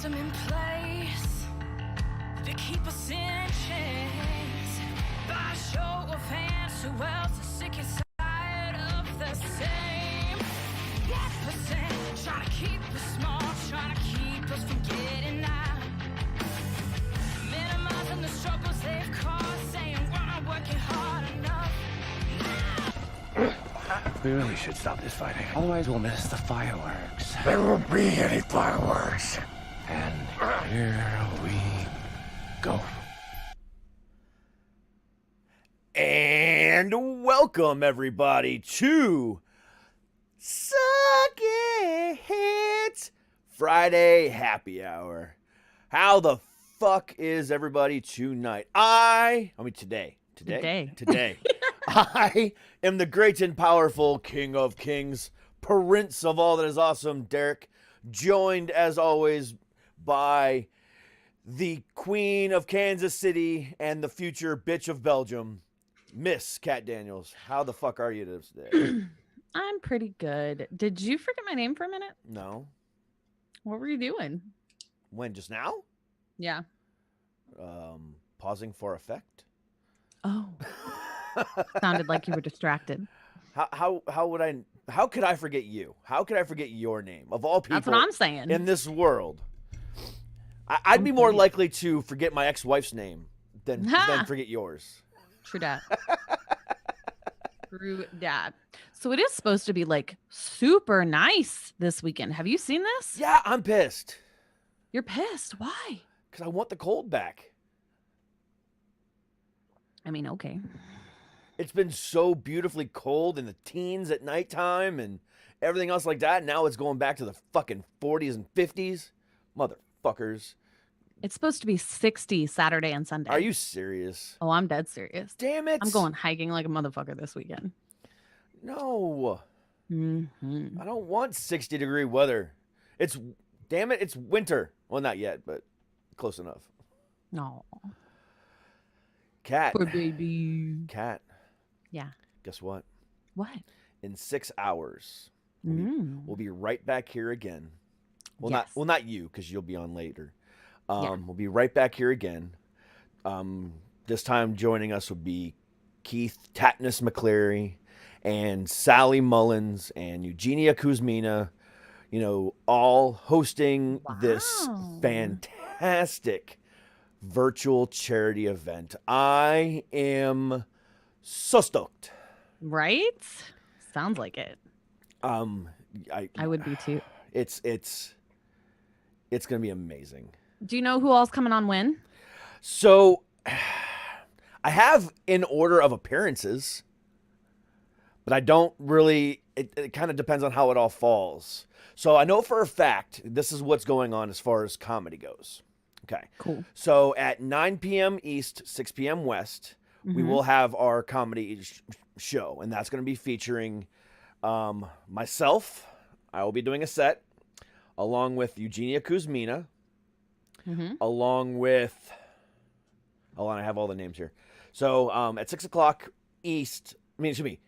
system in place to keep us in chains. By show of hands, who else is sick and tired of the same? 1% trying to keep us small, trying to keep us from getting out. Minimizing the struggles they've caused, saying we're not working hard enough. We really should stop this fighting. Otherwise, we'll miss the fireworks. There won't be any fireworks. And here we go. And welcome, everybody, to Suck It Friday Happy Hour. How the fuck is everybody tonight? Today. I am the great and powerful King of Kings, Prince of all that is awesome, Derek, joined as always by the Queen of Kansas City and the future bitch of Belgium, Miss Kat Daniels. How the fuck are you today? I'm pretty good. Did you forget my name for a minute? No. What were you doing? When, just now? Yeah. Pausing for effect. Oh. Sounded like you were distracted. How could I forget you? How could I forget your name of all people? That's what I'm saying. In this world, I'd be more likely to forget my ex-wife's name than forget yours. True dat. True dat. So it is supposed to be like super nice this weekend. Have you seen this? Yeah, I'm pissed. You're pissed. Why? Because I want the cold back. I mean, okay. It's been so beautifully cold in the teens at nighttime and everything else like that. Now it's going back to the fucking 40s and 50s. Motherfuckers. It's supposed to be 60 Saturday and Sunday. Are you serious? Oh, I'm dead serious. Damn it. I'm going hiking like a motherfucker this weekend. No. Mm-hmm. I don't want 60-degree weather. It's winter. Well, not yet, but close enough. No. Kat. Poor baby. Kat. Yeah. Guess what? What? In 6 hours, we'll be right back here again. Well, Yes. not you, because you'll be on later. Yeah. We'll be right back here again. This time joining us will be Keith Tatnus McCleary and Sally Mullins and Eugenia Kuzmina, all hosting this fantastic virtual charity event. I am so stoked. Right? Sounds like it. I would be too. It's gonna be amazing. Do you know who all's coming on when? So I have in order of appearances, but I don't really, it kind of depends on how it all falls. So I know for a fact, this is what's going on as far as comedy goes. Okay. Cool. So at 9 p.m. East, 6 p.m. West, we will have our comedy show, and that's going to be featuring myself. I will be doing a set along with Eugenia Kuzmina, along with, hold on, I have all the names here. So at 6 o'clock East, 9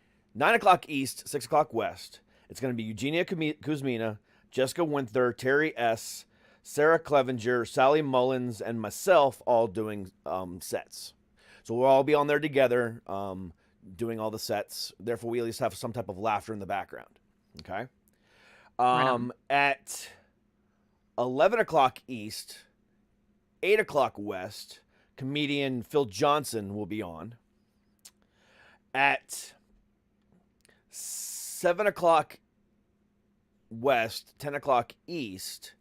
o'clock East, 6 o'clock West, it's going to be Eugenia Kuzmina, Jessica Winther, Terry S., Sarah Clevenger, Sally Mullins, and myself all doing sets. So we'll all be on there together doing all the sets. Therefore, we at least have some type of laughter in the background. Okay? At 11 o'clock East, 8 o'clock West, comedian Phil Johnson will be on. At 7 o'clock West, 10 o'clock East,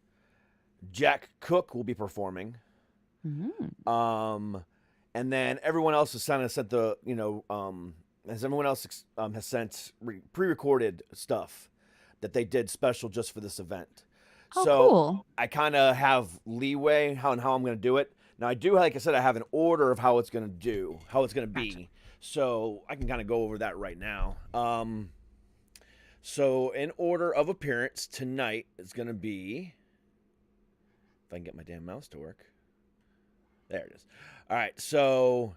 Jack Cook will be performing. And then everyone else has kind of sent as everyone else has sent pre-recorded stuff that they did special just for this event. Oh, so cool. I kind of have leeway how I'm going to do it. Now I do, like I said, I have an order of how it's going to be. So I can kind of go over that right now. So in order of appearance tonight is going to be, if I can get my damn mouse to work. There it is. All right, so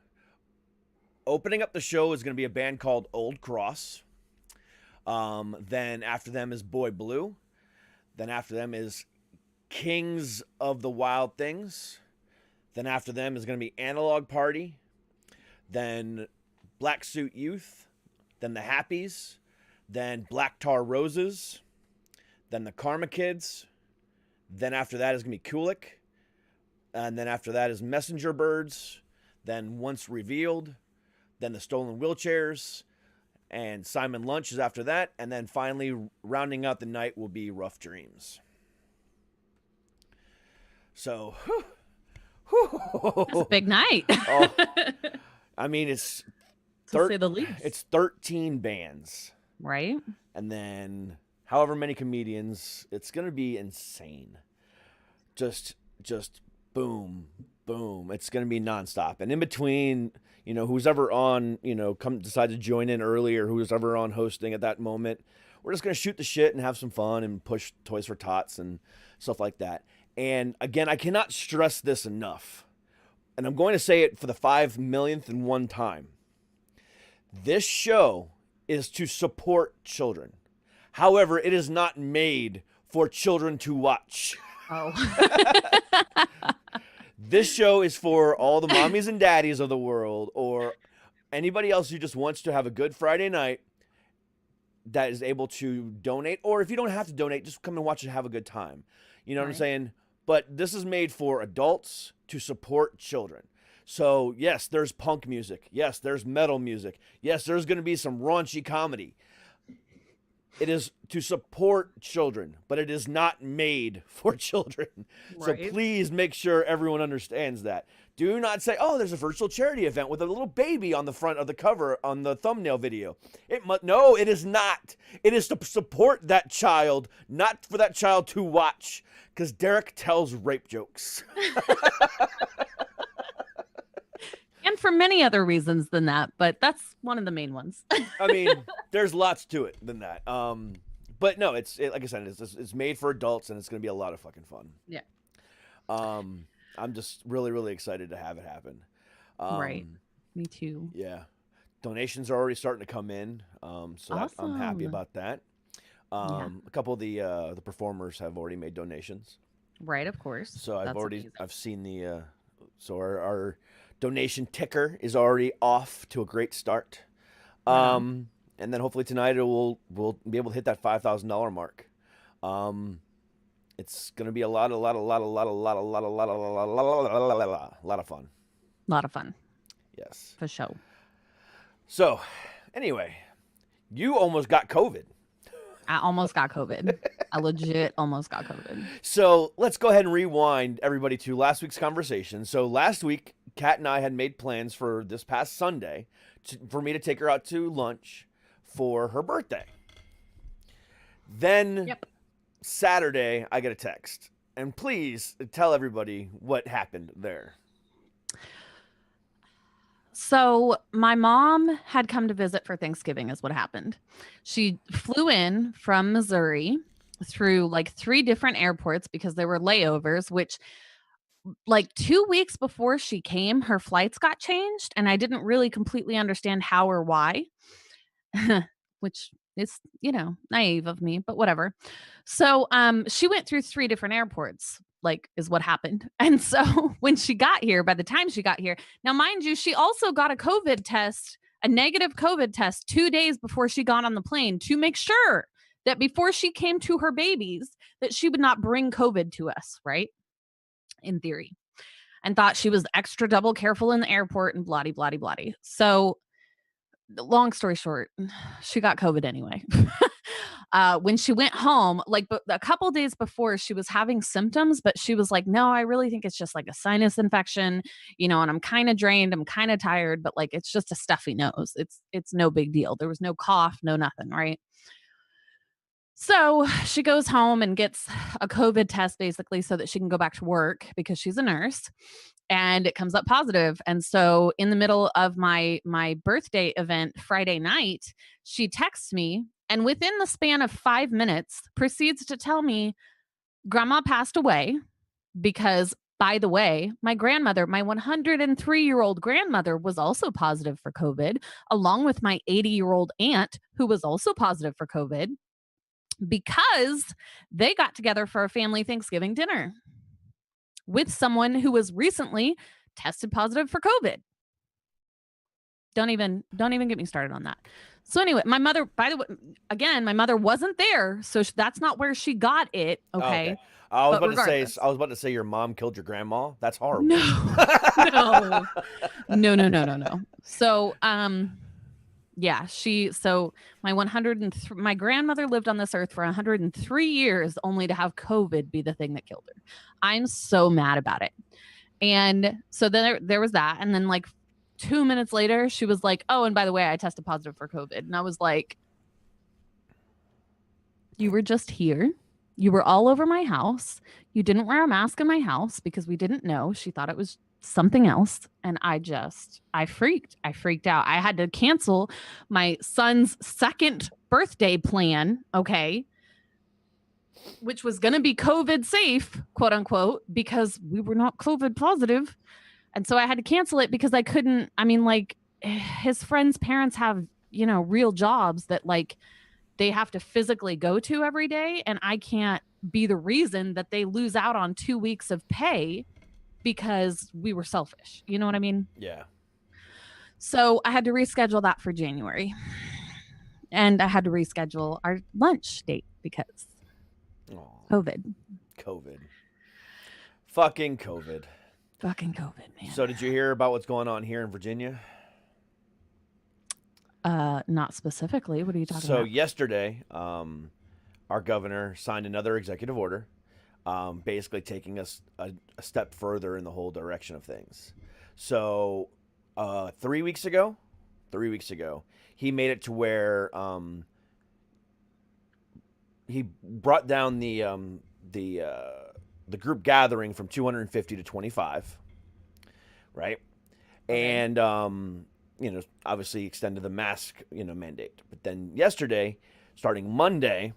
opening up the show is going to be a band called Old Cross. Then after them is Boy Blue. Then after them is Kings of the Wild Things. Then after them is going to be Analog Party. Then Black Suit Youth. Then the Happies. Then Black Tar Roses. Then the Karma Kids. Then after that is going to be Kulik. And then after that is Messenger Birds. Then Once Revealed. Then the Stolen Wheelchairs. And Simon Lunch is after that. And then finally, rounding out the night will be Rough Dreams. So, It's a big night. Oh, I mean, it's to say the least. It's 13 bands. Right? And then however many comedians. It's going to be insane. Just boom, boom. It's going to be nonstop. And in between, you know, who's ever on, you know, decide to join in early, or who's ever on hosting at that moment, we're just going to shoot the shit and have some fun and push Toys for Tots and stuff like that. And again, I cannot stress this enough. And I'm going to say it for the 5 millionth and one time. This show is to support children. However, it is not made for children to watch. Oh. This show is for all the mommies and daddies of the world, or anybody else who just wants to have a good Friday night that is able to donate. Or if you don't have to donate, just come and watch and have a good time. You know what I'm saying? But this is made for adults to support children. So, yes, there's punk music. Yes, there's metal music. Yes, there's going to be some raunchy comedy. It is to support children, but it is not made for children. Right. So please make sure everyone understands that. Do not say, oh, there's a virtual charity event with a little baby on the front of the cover on the thumbnail video. No, it is not. It is to support that child, not for that child to watch, because Derek tells rape jokes. And for many other reasons than that, but that's one of the main ones. I mean, there's lots to it than that. But no, like I said, it's made for adults, and it's going to be a lot of fucking fun. Yeah. I'm just really, really excited to have it happen. Right. Me too. Yeah. Donations are already starting to come in. So I'm happy about that. A couple of the performers have already made donations. Right, of course. So That's I've seen so our donation ticker is already off to a great start. And then hopefully tonight we'll be able to hit that $5,000 mark. It's going to be a lot of fun. A lot of fun. Yes. For sure. So, anyway, you almost got COVID. I almost got COVID. I legit almost got COVID. So let's go ahead and rewind everybody to last week's conversation. So last week, Kat and I had made plans for this past Sunday for me to take her out to lunch for her birthday. Then Saturday, I get a text. And please tell everybody what happened there. So my mom had come to visit for Thanksgiving is what happened. She flew in from Missouri through like 3 different airports because there were layovers, which like 2 weeks before she came, her flights got changed. And I didn't really completely understand how or why, which is, naive of me, but whatever. So she went through 3 different airports. Like is what happened. And so when she got here, by the time she got here, now mind you, she also got a negative COVID test 2 days before she got on the plane to make sure that before she came to her babies, that she would not bring COVID to us, right? In theory. And thought she was extra double careful in the airport and bloody, bloody, bloody. So long story short, she got COVID anyway. When she went home, like a couple days before, she was having symptoms, but she was like, no, I really think it's just like a sinus infection, and I'm kind of drained. I'm kind of tired, but like, it's just a stuffy nose. It's no big deal. There was no cough, no nothing. Right. So she goes home and gets a COVID test basically so that she can go back to work because she's a nurse, and it comes up positive. And so in the middle of my birthday event Friday night, she texts me, and within the span of 5 minutes proceeds to tell me grandma passed away because, by the way, my grandmother, my 103-year-old grandmother was also positive for COVID, along with my 80-year-old aunt who was also positive for COVID. because they got together for a family Thanksgiving dinner with someone who was recently tested positive for COVID. Don't even get me started on that. So anyway, my mother, by the way, again, my mother wasn't there, so that's not where she got it. Okay. I was But about to say your mom killed your grandma. That's horrible. No. No. So, yeah, my grandmother lived on this earth for 103 years only to have COVID be the thing that killed her. I'm so mad about it. And so then there was that. And then like 2 minutes later, she was like, oh, and by the way, I tested positive for COVID. And I was like, you were just here. You were all over my house. You didn't wear a mask in my house because we didn't know. She thought it was something else. And I freaked out. I had to cancel my son's second birthday plan. Okay. Which was going to be COVID safe, quote unquote, because we were not COVID positive. And so I had to cancel it because I couldn't, his friends' parents have, real jobs that like they have to physically go to every day. And I can't be the reason that they lose out on 2 weeks of pay because we were selfish. You know what I mean? Yeah. So I had to reschedule that for January. And I had to reschedule our lunch date because COVID. Fucking COVID. Fucking COVID, man. So did you hear about what's going on here in Virginia? Not specifically. What are you talking So about? yesterday, our governor signed another executive order, basically taking us a step further in the whole direction of things. So 3 weeks ago, he made it to where he brought down the group gathering from 250 to 25, right? Okay. And obviously extended the mask mandate. But then yesterday, starting Monday,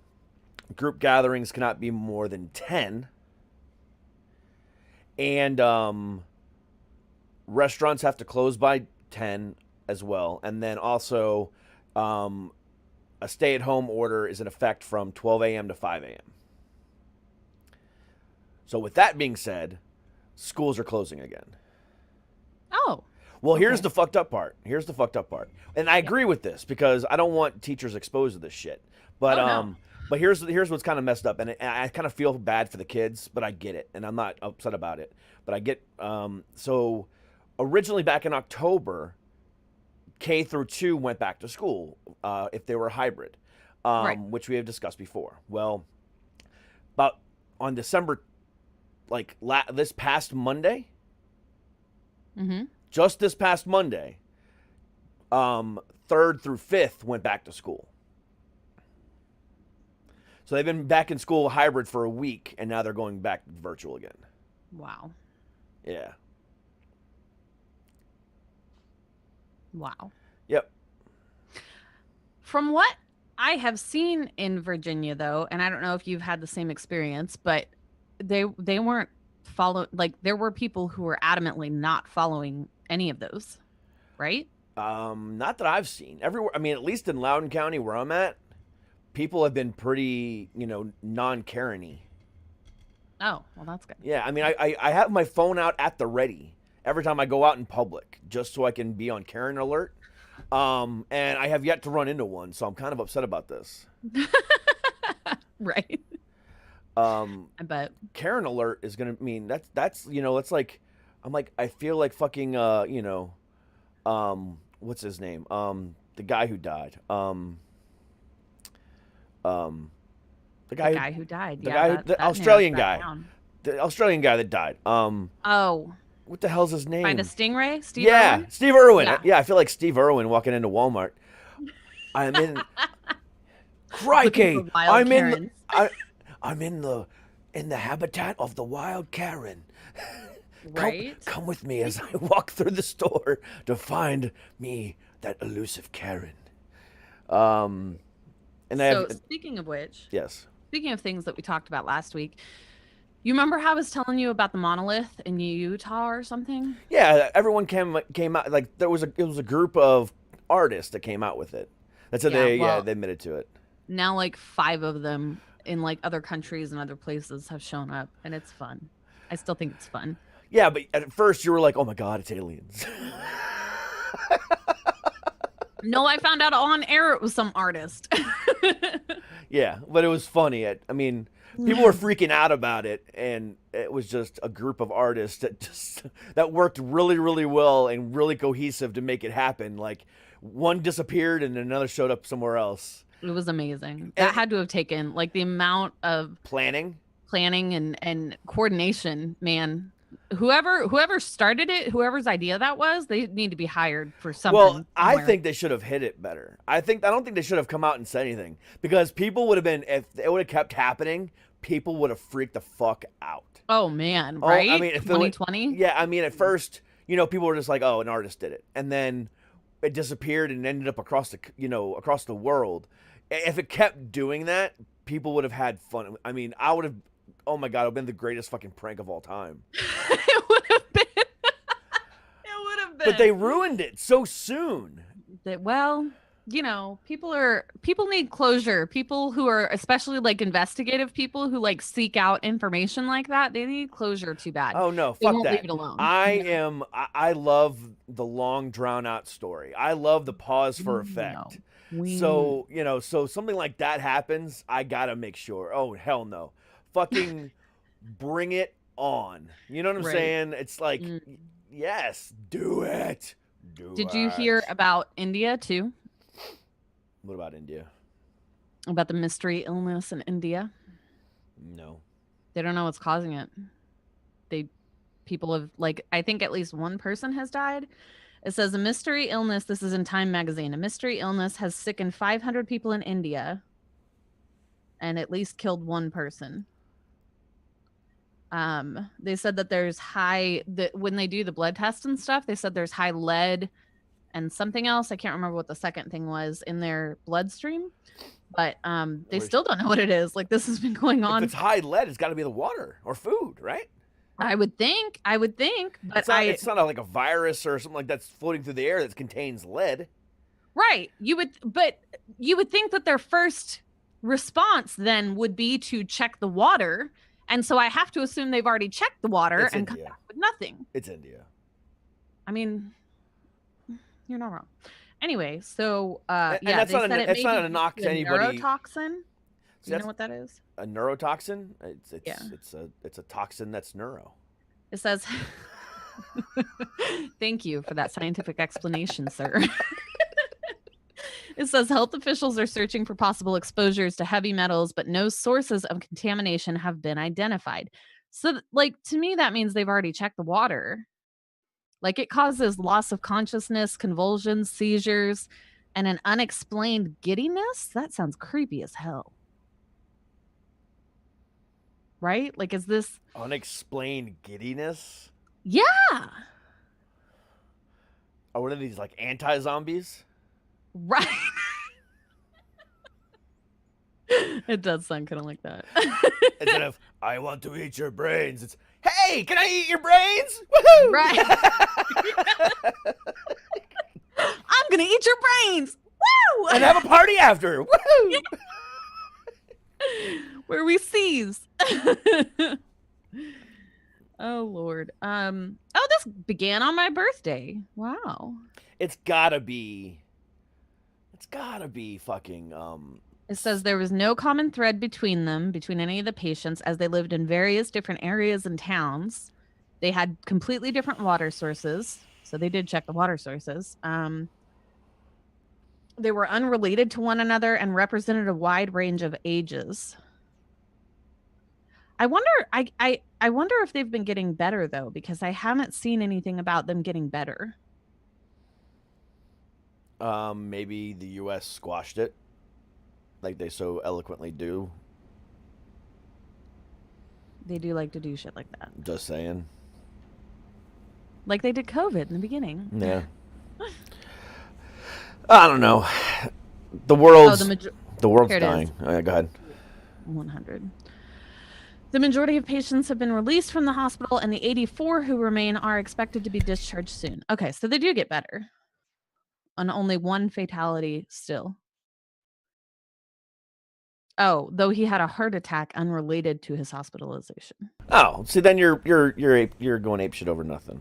group gatherings cannot be more than 10, and restaurants have to close by 10 as well. And then also a stay-at-home order is in effect from 12 a.m. to 5 a.m. So with that being said, schools are closing again. Oh. Well, okay. Here's the fucked up part. And I agree with this because I don't want teachers exposed to this shit. But no. But here's what's kind of messed up, and I kind of feel bad for the kids, but I get it, and I'm not upset about it. But I get so originally back in October, K through 2 went back to school if they were hybrid, right. Which we have discussed before. Well, about on December, this past Monday, just this past Monday, 3rd through 5th went back to school. So they've been back in school hybrid for a week, and now they're going back virtual again. Wow. Yeah. Wow. Yep. From what I have seen in Virginia, though, and I don't know if you've had the same experience, but they weren't there were people who were adamantly not following any of those, right? Not that I've seen. Everywhere, at least in Loudoun County where I'm at, people have been pretty, non-Karen-y. Oh, well, that's good. Yeah, I have my phone out at the ready every time I go out in public, just so I can be on Karen alert. And I have yet to run into one, so I'm kind of upset about this. Right. I bet Karen alert is gonna mean that's it's like I feel like fucking what's his name? The guy who died. The guy who died. The Australian guy. The Australian guy that died. Oh. What the hell's his name? Find a stingray? Steve Irwin? Steve Irwin. Yeah, I feel like Steve Irwin walking into Walmart. I'm in. Crikey! I'm in the habitat of the wild Karen. Right. Come with me as I walk through the store to find me that elusive Karen. Speaking of which, yes. Speaking of things that we talked about last week, you remember how I was telling you about the monolith in Utah or something? Yeah, everyone came out, it was a group of artists that came out with it. That's how they admitted to it. now like 5 of them in like other countries and other places have shown up, and it's fun. I still think it's fun. Yeah, but at first you were like, "Oh my god, it's aliens." No, I found out on air it was some artist. Yeah, but it was funny. I mean, people were freaking out about it, and it was just a group of artists that worked really, really well and really cohesive to make it happen. Like one disappeared and another showed up somewhere else. It was amazing. That had to have taken like the amount of Planning and coordination, man. Whoever started it, whoever's idea that was, they need to be hired for something. Well, I somewhere. think they should have hit it better. I don't think they should have come out and said anything because people would have been, if it would have kept happening, people would have freaked the fuck out. Oh man, right? I mean, if 2020. Yeah, I mean, at first, people were just like, "Oh, an artist did it," and then it disappeared and ended up across the world. If it kept doing that, people would have had fun. I mean, I would have. Oh my god, it would have been the greatest fucking prank of all time. It would have been. It would have been. But they ruined it so soon. Well, people need closure. People who are, especially like investigative people who like seek out information like that, they need closure too bad. Oh no, They fuck won't that. leave it alone. I love the long drawn out story. I love the pause for effect. So something like that happens, I gotta make sure. Oh hell no. Fucking bring it on. You know what I'm saying? It's like, yes, do it. Did you hear about India too? What about India? About the mystery illness in India? No. They don't know what's causing it. People have, like, I think at least one person has died. It says a mystery illness. This is in Time magazine. A mystery illness has sickened 500 people in India and at least killed one person. They said that there's when they do the blood test and stuff, they said there's high lead and something else. I can't remember what the second thing was in their bloodstream, but they still don't know what it is. Like, this has been going on. If it's high lead, it's got to be the water or food, right? I would think, but it's not like a virus or something like that's floating through the air that contains lead. Right. You would think that their first response then would be to check the water. And so I have to assume they've already checked the water and come back with nothing. It's India. I mean, you're not wrong. Anyway, so and that's not a knock to anybody. Neurotoxin. Do you know what that is? A neurotoxin? It's a toxin that's neuro. It says, thank you for that scientific explanation, sir. It says health officials are searching for possible exposures to heavy metals, but no sources of contamination have been identified. So, like, to me, that means they've already checked the water. Like, it causes loss of consciousness, convulsions, seizures, and an unexplained giddiness. That sounds creepy as hell. Right? Like, is this unexplained giddiness? Yeah. Or what are these, like anti-zombies? Right. It does sound kind of like that. Instead of, I want to eat your brains, it's, hey, can I eat your brains? Woohoo! Right. I'm going to eat your brains. Woo! And have a party after. Woohoo! Where we seize. Oh, Lord. This began on my birthday. Wow. It's gotta be fucking, It says there was no common thread between any of the patients, as they lived in various different areas and towns. They had completely different water sources. So they did check the water sources. They were unrelated to one another and represented a wide range of ages. I wonder if they've been getting better, though, because I haven't seen anything about them getting better. Maybe the U.S. squashed it, like they so eloquently do. They do like to do shit like that. Just saying. Like they did COVID in the beginning. Yeah. I don't know. The world's dying. Go ahead. 100. The majority of patients have been released from the hospital, and the 84 who remain are expected to be discharged soon. Okay, so they do get better. On only one fatality still. Oh, though he had a heart attack unrelated to his hospitalization. Oh, see, then you're going apeshit over nothing.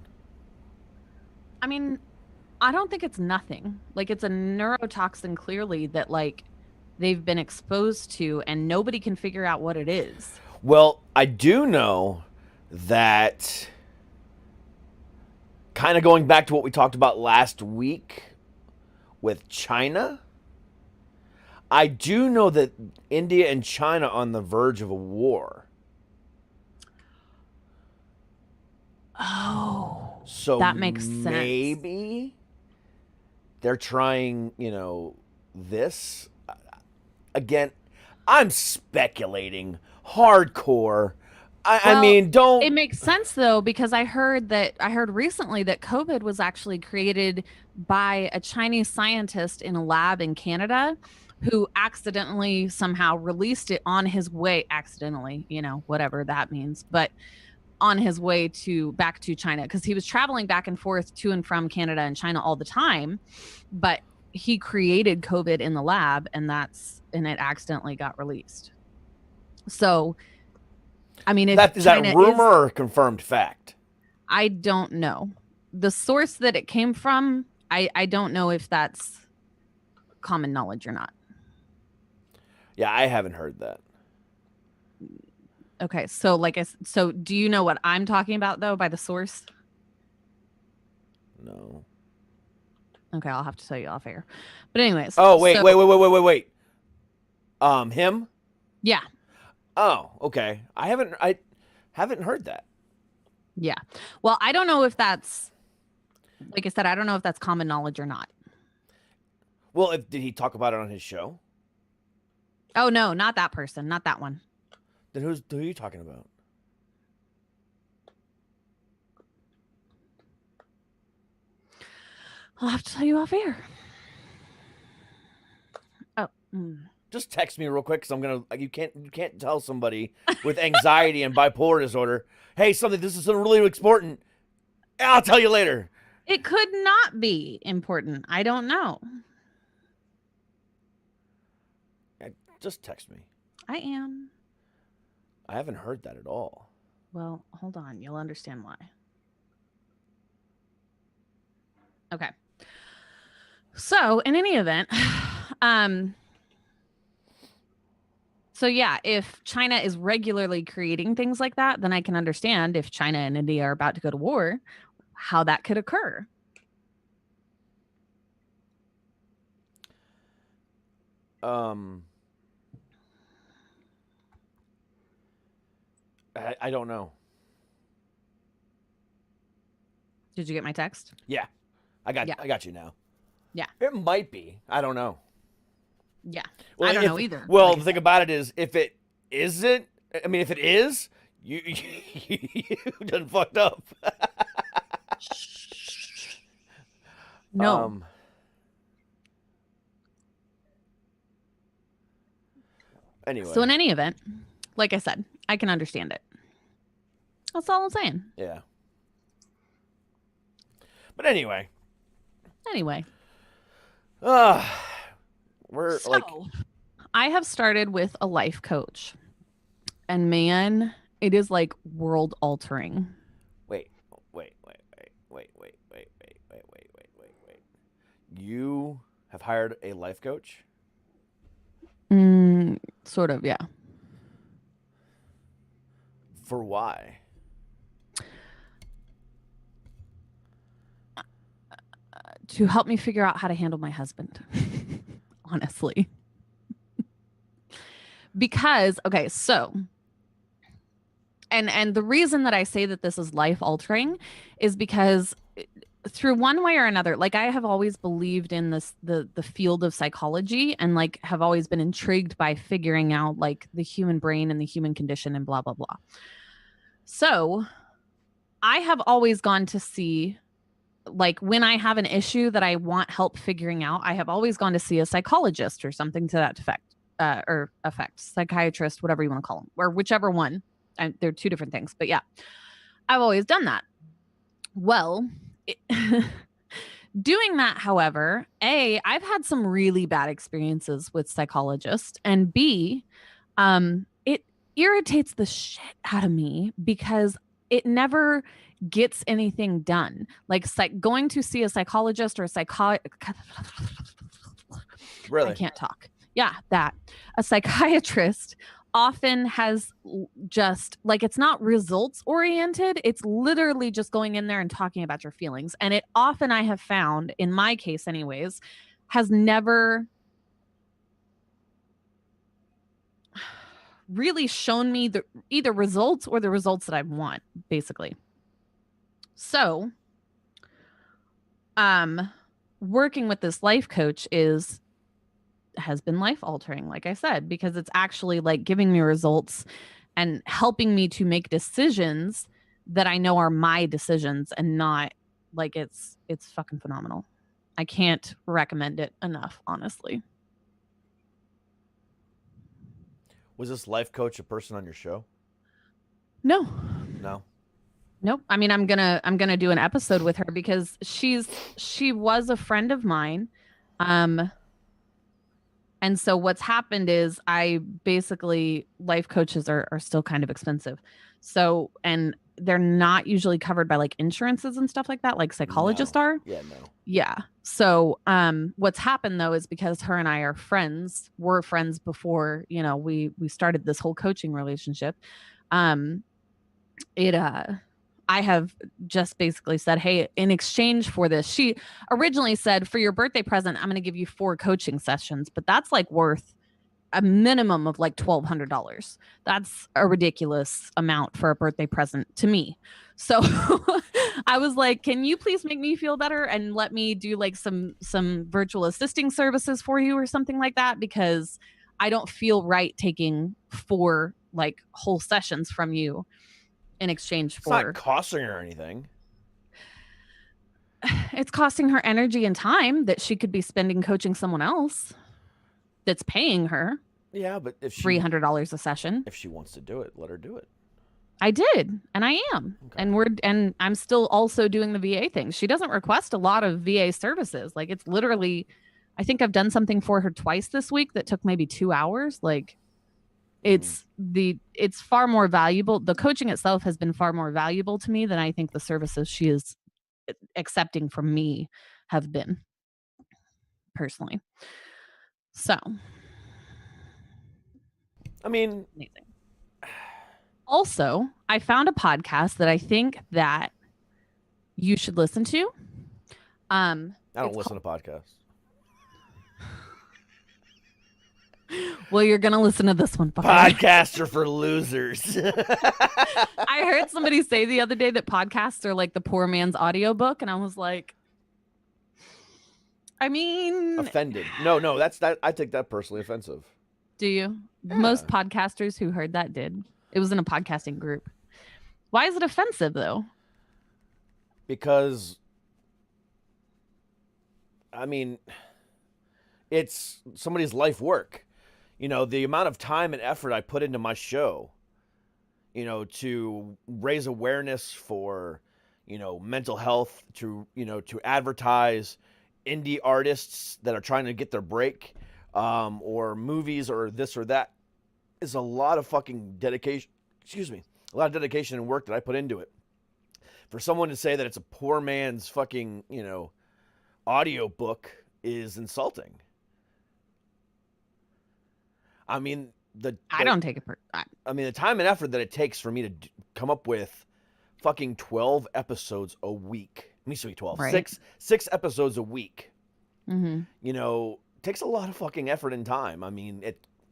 I mean, I don't think it's nothing. Like, it's a neurotoxin clearly that like they've been exposed to, and nobody can figure out what it is. Well, I do know that, kind of going back to what we talked about last week with China, I do know that India and China are on the verge of a war. Oh, So that makes sense. maybe they're trying, this. Again, I'm speculating hardcore. I mean, don't. It makes sense though, because I heard recently that COVID was actually created by a Chinese scientist in a lab in Canada who accidentally somehow released it on his way, accidentally, whatever that means, but on his way back to China, because he was traveling back and forth to and from Canada and China all the time, but he created COVID in the lab, and it accidentally got released. So, I mean, if Is that rumor or confirmed fact? I don't know. The source that it came from, I don't know if that's common knowledge or not. Yeah, I haven't heard that. Okay, so so do you know what I'm talking about though by the source? No. Okay, I'll have to tell you off air. But anyways. Oh, wait. Him? Yeah. Oh, okay. I haven't heard that. Yeah. Well, I don't know if that's, like I said, I don't know if that's common knowledge or not. Well, did he talk about it on his show? Oh no, not that person, not that one. Then who are you talking about? I'll have to tell you off air. Oh. Just text me real quick, because you can't tell somebody with anxiety and bipolar disorder, hey, this is really important. I'll tell you later. It could not be important. I don't know. Just text me. I am. I haven't heard that at all. Well, hold on. You'll understand why. Okay. So, in any event, so yeah, if China is regularly creating things like that, then I can understand if China and India are about to go to war, how that could occur. I don't know. Did you get my text? Yeah. I got you now. Yeah. It might be. I don't know. Yeah. Well, I don't know either. Well, like the thing about it is, if it isn't, I mean, if it is, you done fucked up. No. Anyway. So in any event, like I said, I can understand it. That's all I'm saying. Yeah. But anyway. We're So, I have started with a life coach. And man, it is like world altering. Wait. You have hired a life coach? Sort of, yeah. For why? To help me figure out how to handle my husband. Honestly. Because, okay, so and the reason that I say that this is life altering is because through one way or another, like I have always believed in the field of psychology, and like have always been intrigued by figuring out like the human brain and the human condition and blah, blah, blah. So I have always gone to see, like when I have an issue that I want help figuring out, I have always gone to see a psychologist or something to that effect, psychiatrist, whatever you want to call them, or whichever one. They're two different things, but yeah, I've always done that. Well, doing that, however, A, I've had some really bad experiences with psychologists, and B, It irritates the shit out of me because it never gets anything done. Like going to see a psychologist or a Really? I can't talk. Yeah, that. A psychiatrist often has just like, it's not results oriented. It's literally just going in there and talking about your feelings. And it often, I have found, in my case anyways, has never really shown me the either results or the results that I want, basically. So, working with this life coach has been life altering, like I said, because it's actually like giving me results and helping me to make decisions that I know are my decisions and not like it's fucking phenomenal. I can't recommend it enough, honestly. Was this life coach a person on your show? No. No. Nope. I mean, I'm gonna do an episode with her because she was a friend of mine. And so what's happened is I basically, life coaches are still kind of expensive. So, and they're not usually covered by like insurances and stuff like that, like psychologists No. are. Yeah, no. Yeah. So, what's happened though is because her and I are friends, we're friends before, we started this whole coaching relationship. I have just basically said, hey, in exchange for this, she originally said, for your birthday present, I'm going to give you 4 coaching sessions, but that's like worth a minimum of like $1,200. That's a ridiculous amount for a birthday present to me. So I was like, can you please make me feel better and let me do like some virtual assisting services for you or something like that? Because I don't feel right taking 4 like whole sessions from you in exchange It's for not costing her anything. It's costing her energy and time that she could be spending coaching someone else that's paying her Yeah, but if $300 a session. If she wants to do it, let her do it. I did, and I am. Okay. And I'm still also doing the VA thing. She doesn't request a lot of VA services. Like, it's literally, I think I've done something for her twice this week that took maybe 2 hours. Like, it's far more valuable. The coaching itself has been far more valuable to me than I think the services she is accepting from me have been, personally. So, I mean, amazing. Also, I found a podcast that I think that you should listen to. I don't listen to podcasts. Well, you're going to listen to this one. Podcasts are for losers. I heard somebody say the other day that podcasts are like the poor man's audiobook, and I was like, I mean, offended. No, that's that. I take that personally offensive. Do you? Yeah. Most podcasters who heard that did. It was in a podcasting group. Why is it offensive though? Because, I mean, it's somebody's life work. The amount of time and effort I put into my show, to raise awareness for, mental health, to advertise indie artists that are trying to get their break, or movies or this or that, is a lot of fucking dedication. A lot of dedication and work that I put into it. For someone to say that it's a poor man's fucking, audio book is insulting. I mean, I don't take it. I mean, the time and effort that it takes for me to come up with fucking 12 episodes a week. Let me say 12. Right. 6 episodes a week. Mm-hmm. Takes a lot of fucking effort and time. I mean,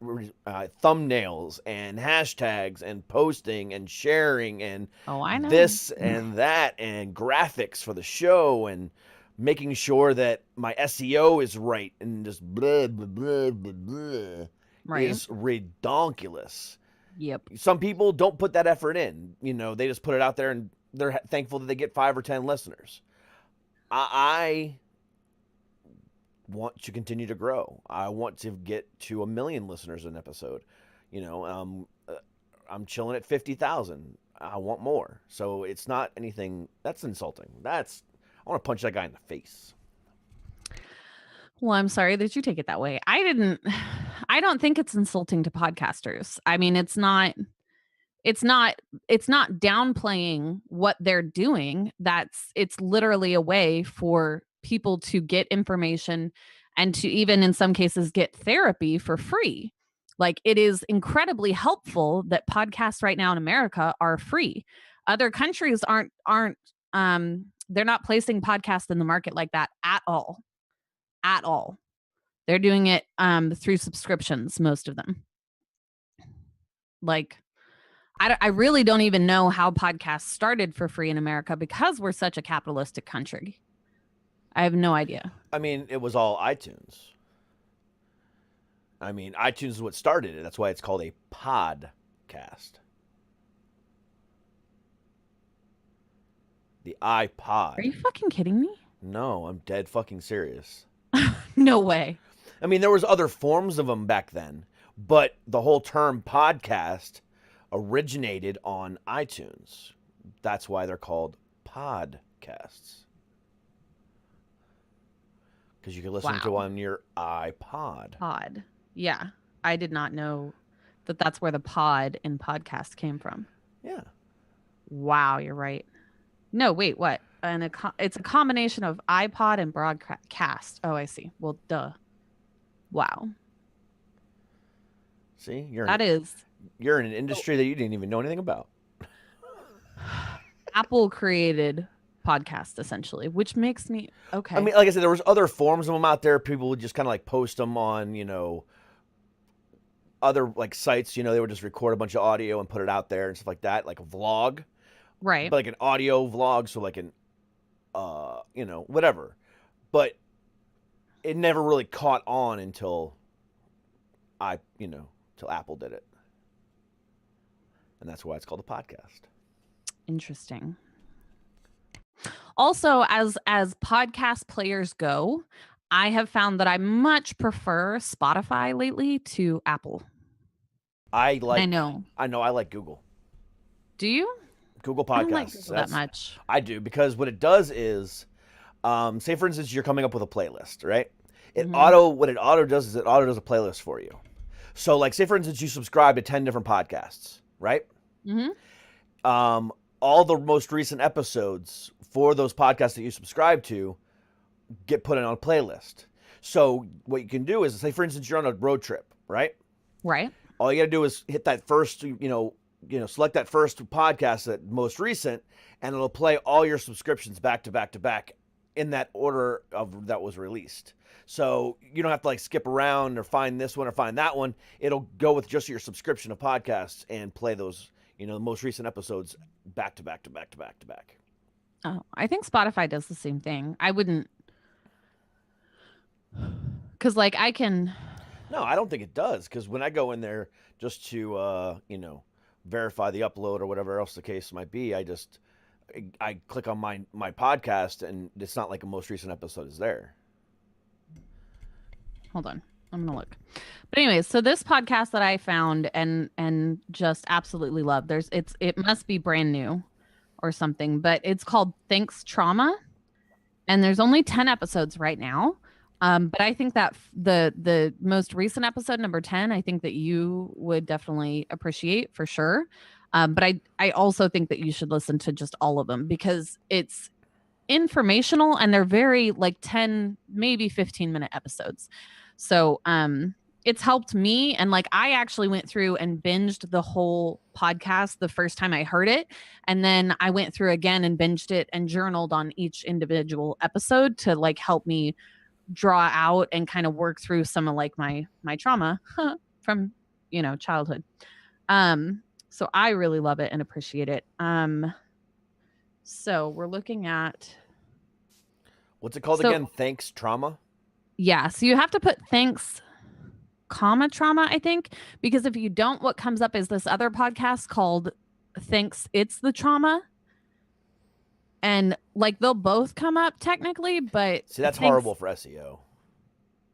thumbnails and hashtags and posting and sharing and I know this and that and graphics for the show and making sure that my SEO is right and just blah, blah, blah, blah, blah. Right. Is redonkulous. Yep. Some people don't put that effort in. They just put it out there and they're thankful that they get 5 or 10 listeners. I want to continue to grow. I want to get to 1 million listeners an episode. I'm chilling at 50,000. I want more. So it's not anything that's insulting. I want to punch that guy in the face. Well, I'm sorry that you take it that way. I I don't think it's insulting to podcasters. I mean, it's not downplaying what they're doing. It's literally a way for people to get information and to even in some cases get therapy for free. Like, it is incredibly helpful that podcasts right now in America are free. Other countries aren't they're not placing podcasts in the market like that at all. At all. They're doing it through subscriptions, most of them. Like, I really don't even know how podcasts started for free in America because we're such a capitalistic country. I have no idea. I mean, it was all iTunes. I mean, iTunes is what started it. That's why it's called a podcast. The iPod. Are you fucking kidding me? No, I'm dead fucking serious. No way. I mean, there was other forms of them back then, but the whole term podcast originated on iTunes. That's why they're called podcasts. Because you can listen to on your iPod. Pod. Yeah. I did not know that that's where the pod in podcast came from. Yeah. Wow, you're right. No, wait, what? And it's a combination of iPod and broadcast. Oh, I see. Well, duh. Wow. See, you're in an industry that you didn't even know anything about. Apple created podcast essentially, which makes me okay. I mean, like I said, there was other forms of them out there. People would just kind of like post them on, other like sites. They would just record a bunch of audio and put it out there and stuff like that, like a vlog, right? But like an audio vlog, so like an, whatever. But it never really caught on until till Apple did it, and that's why it's called a podcast. Interesting. Also, as podcast players go, I have found that I much prefer Spotify lately to Apple. I like Google. Do you? Google Podcasts. I don't like Google that much. I do, because what it does is, say for instance, you're coming up with a playlist, right? What it auto does is it auto does a playlist for you. So, like, say for instance, you subscribe to 10 different podcasts, right? Mm-hmm. All the most recent episodes for those podcasts that you subscribe to get put in on a playlist. So what you can do is, say for instance, you're on a road trip, right? Right. All you got to do is hit that first, select that first podcast, that most recent, and it'll play all your subscriptions back to back to back in that order of that was released. So you don't have to like skip around or find this one or find that one. It'll go with just your subscription of podcasts and play those, the most recent episodes back to back to back to back to back. Oh, I think Spotify does the same thing. I wouldn't, because like I can. No, I don't think it does, because when I go in there just to, verify the upload or whatever else the case might be, I click on my podcast, and it's not like a most recent episode is there. Hold on, I'm gonna look. But anyways, so this podcast that I found and just absolutely love. It must be brand new or something, but it's called Thanks Trauma, and there's only 10 episodes right now. But I think that the most recent episode, number 10, I think that you would definitely appreciate for sure. But I also think that you should listen to just all of them, because it's informational and they're very like 10, maybe 15-minute episodes. So it's helped me. And like, I actually went through and binged the whole podcast the first time I heard it. And then I went through again and binged it and journaled on each individual episode to like help me draw out and kind of work through some of like my trauma from, childhood. So I really love it and appreciate it. So we're looking at, what's it called again? Thanks Trauma? Yeah. So you have to put thanks, trauma, I think, because if you don't, what comes up is this other podcast called Thanks It's the Trauma. And like, they'll both come up technically, but see, that's horrible for SEO.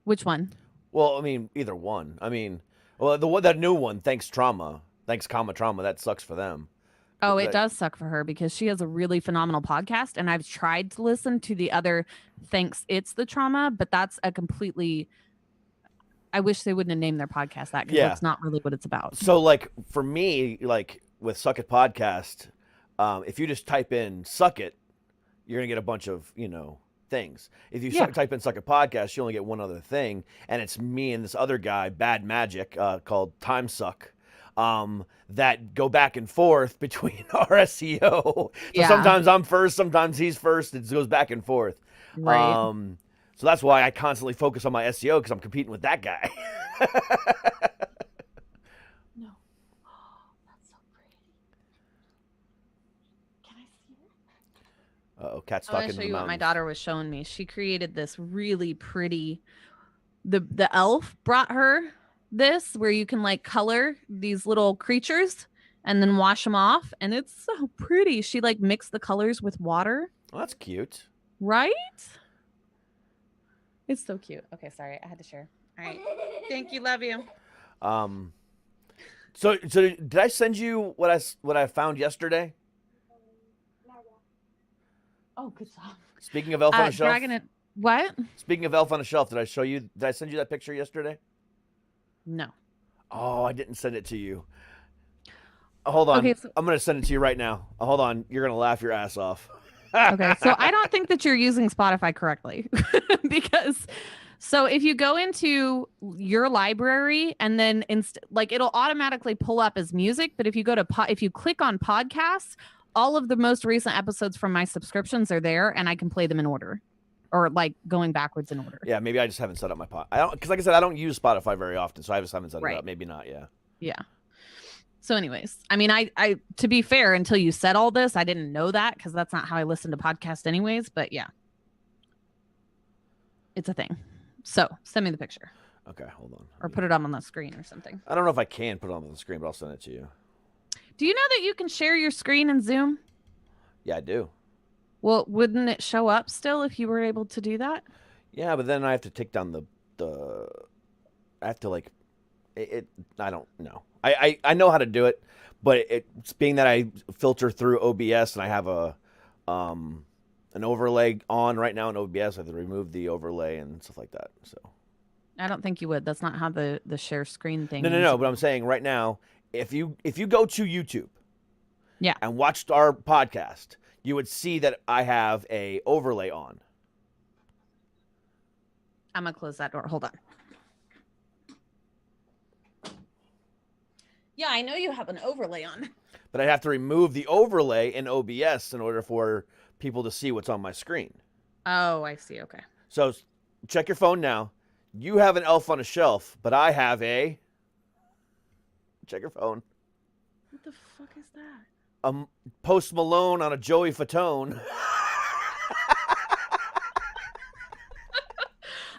Which one? Well, I mean, either one. I mean, that new one, Thanks Trauma, that sucks for them. Oh, it does suck for her, because she has a really phenomenal podcast, and I've tried to listen to the other Thanks It's the Trauma, but that's a completely I wish they wouldn't have named their podcast that, because Yeah. that's not really what it's about. So like for me, like with Suck It Podcast, if you just type in Suck It, you're gonna get a bunch of, things. If you type in Suck It Podcast, you only get one other thing, and it's me and this other guy, Bad Magic, called Time Suck. That go back and forth between our SEO. So sometimes I'm first, sometimes he's first. It goes back and forth. Right. So that's why I constantly focus on my SEO, because I'm competing with that guy. No. Oh, that's so pretty. Can I see it? Uh-oh, cat's I want stuck to in show the you what my mountains. daughter was showing me. She created this really pretty. The elf brought her this, where you can like color these little creatures and then wash them off, and it's so pretty. She like mixed the colors with water. Oh, that's cute. Right? It's so cute. Okay, sorry, I had to share. All right. Thank you. Love you. So did I send you what I found yesterday? Oh, good job. Speaking of Elf on a Shelf. What? Speaking of Elf on a Shelf, did I send you that picture yesterday? No. Oh, I didn't send it to you. Hold on. Okay, so- I'm going to send it to you right now. Hold on. You're going to laugh your ass off. Okay, so I don't think that you're using Spotify correctly, because so if you go into your library and then like it'll automatically pull up as music, but if you go to if you click on podcasts, all of the most recent episodes from my subscriptions are there, and I can play them in order, or like going backwards in order. Yeah, maybe I just haven't set up my pod. Because like I said, I don't use Spotify very often, so I just haven't set it up. Maybe not. Yeah. Yeah. So anyways, I mean, I to be fair, until you said all this, I didn't know that, because that's not how I listen to podcasts anyways. But yeah, it's a thing. So send me the picture. Okay, hold on. Or put it up on the screen or something. I don't know if I can put it on the screen, but I'll send it to you. Do you know that you can share your screen in Zoom? Yeah, I do. Well, wouldn't it show up still if you were able to do that? Yeah, but then I have to take down the I have to like it I don't know. I know how to do it, but it's being that I filter through OBS and I have an overlay on right now in OBS, I have to remove the overlay and stuff like that. So I don't think you would. That's not how the share screen thing. No, but I'm saying right now, if you go to YouTube, yeah, and watched our podcast, you would see that I have a overlay on. I'm gonna close that door. Hold on. Yeah, I know you have an overlay on. But I'd have to remove the overlay in OBS in order for people to see what's on my screen. Oh, I see. Okay. So check your phone now. You have an Elf on a Shelf, but I have a... Check your phone. What the fuck is that? Post Malone on a Joey Fatone.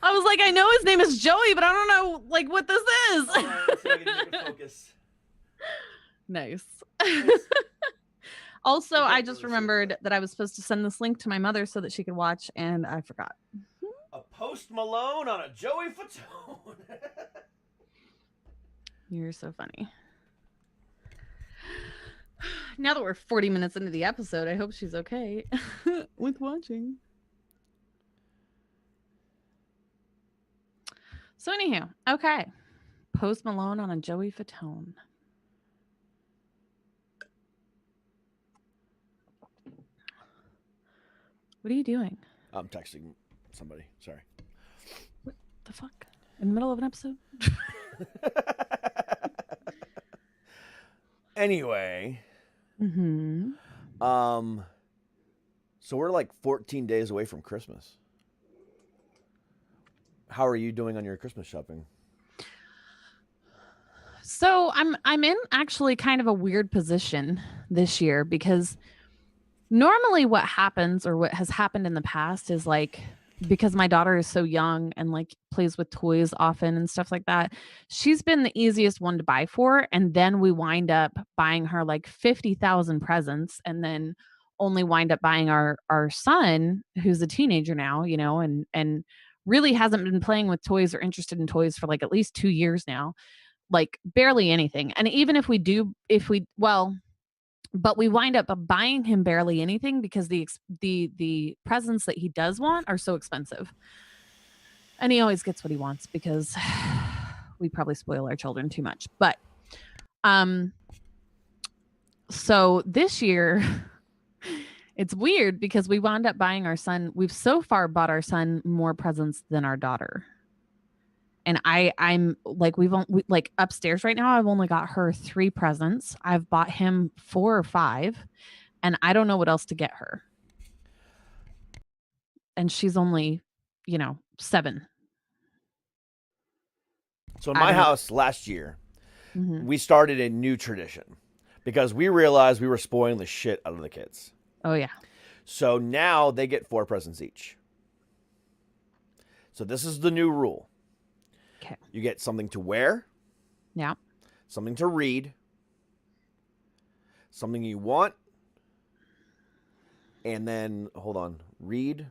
I was like, I know his name is Joey, but I don't know like what this is. All right, let's see if I can make it focus. Nice. Also, I just remembered that I was supposed to send this link to my mother so that she could watch, and I forgot. A Post Malone on a Joey Fatone. You're so funny. Now that we're 40 minutes into the episode, I hope she's okay with watching. So anyhow, okay. Post Malone on a Joey Fatone. What are you doing? I'm texting somebody. Sorry. What the fuck? In the middle of an episode? Anyway. Mm-hmm. So we're like 14 days away from Christmas. How are you doing on your Christmas shopping? So I'm in actually kind of a weird position this year, because normally what happens, or what has happened in the past, is like, because my daughter is so young and like plays with toys often and stuff like that, she's been the easiest one to buy for. And then we wind up buying her like 50,000 presents, and then only wind up buying our son, who's a teenager now, you know, and really hasn't been playing with toys or interested in toys for like at least 2 years now, like barely anything. And even if we do, but we wind up buying him barely anything, because the presents that he does want are so expensive. And he always gets what he wants, because we probably spoil our children too much. But so this year it's weird because we wound up buying our son. We've so far bought our son more presents than our daughter. And I'm like, like upstairs right now, I've only got her 3 presents. I've bought him 4 or 5, and I don't know what else to get her. And she's only, 7. So in I my don't know. house last year, Mhm. we started a new tradition because we realized we were spoiling the shit out of the kids. Oh yeah. So now they get 4 presents each. So this is the new rule. Okay. You get something to wear, Yeah. something to read, something you want, and then hold on. Read,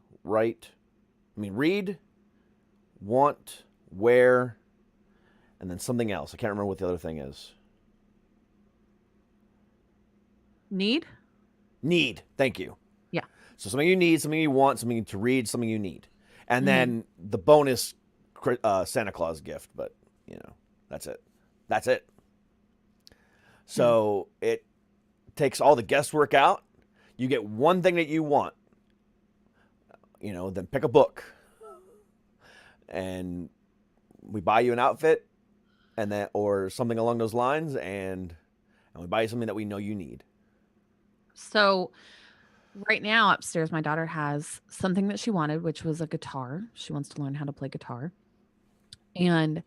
want, wear, and then something else. I can't remember what the other thing is. Need? Need. Thank you. Yeah. So something you need, something you want, something to read, something you need. And then the bonus Santa Claus gift, but that's it. That's it. So it takes all the guesswork out. You get one thing that you want. Then pick a book. And we buy you an outfit or something along those lines, and we buy you something that we know you need. So right now upstairs, my daughter has something that she wanted, which was a guitar. She wants to learn how to play guitar. And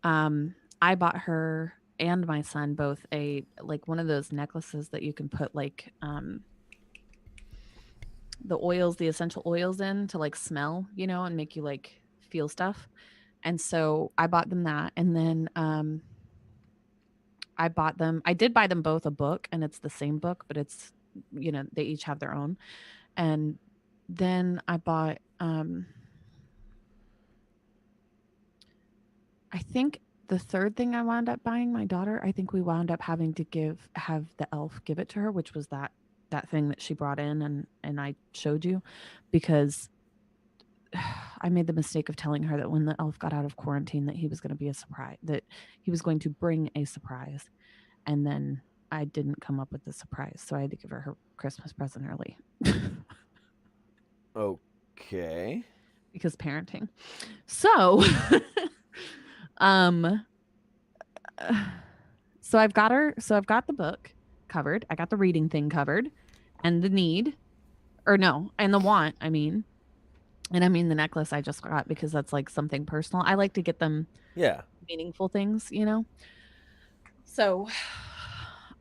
I bought her and my son both one of those necklaces that you can put the essential oils in to smell, and make you feel stuff. And so I bought them that. And then I did buy them both a book, and it's the same book, but it's, they each have their own. And then I bought, I think the third thing I wound up buying my daughter, I think we wound up having to have the elf give it to her, which was that thing that she brought in and I showed you, because I made the mistake of telling her that when the elf got out of quarantine that he was going to be a surprise, that he was going to bring a surprise. And then I didn't come up with the surprise. So I had to give her Christmas present early. Okay. Because parenting. So, so I've got the book covered. I got the reading thing covered, and the need, and the want, and the necklace I just got because that's something personal. I like to get them meaningful things, So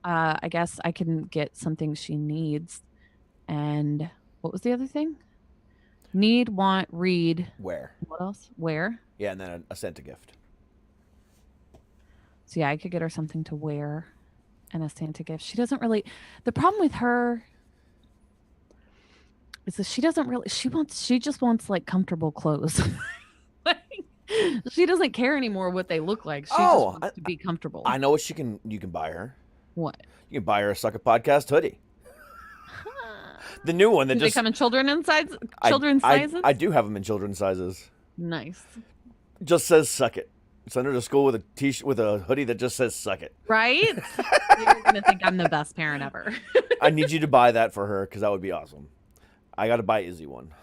I guess I can get something she needs. And what was the other thing? Need, want, read. Wear. What else? Wear. Yeah, and then a Santa gift. So yeah, I could get her something to wear and a Santa gift. She doesn't really. The problem with her is that she doesn't really. She just wants comfortable clothes. She doesn't care anymore what they look like. She just wants to be comfortable. I know what you can buy her. What? You can buy her a Suck It Podcast hoodie. The new one that Do just they come in children's sizes? I do have them in children's sizes. Nice. Just says "suck it." Send her to school with a t-shirt with a hoodie that just says "suck it." Right? You're gonna think I'm the best parent ever. I need you to buy that for her because that would be awesome. I got to buy Izzy one.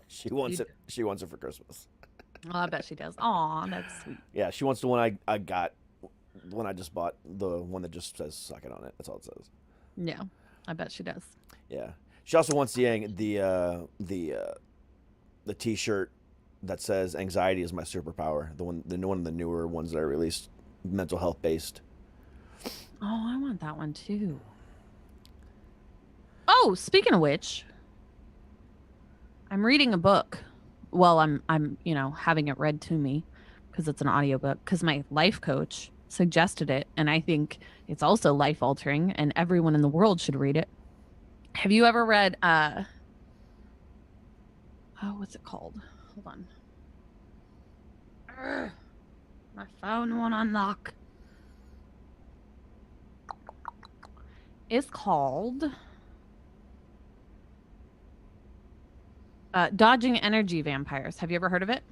She wants it. She wants it for Christmas. Oh, I bet she does. Aw, that's sweet. Yeah, she wants the one I got when I just bought, the one that just says "suck it" on it. That's all it says. Yeah, I bet she does. Yeah. She also wants the T-shirt that says "Anxiety is my superpower." The newer ones that are released, mental health based. Oh, I want that one too. Oh, speaking of which, I'm reading a book. Well, I'm having it read to me because it's an audiobook, because my life coach suggested it, and I think it's also life altering and everyone in the world should read it. Have you ever read what's it called? Hold on. My phone won't unlock. It's called Dodging Energy Vampires. Have you ever heard of it?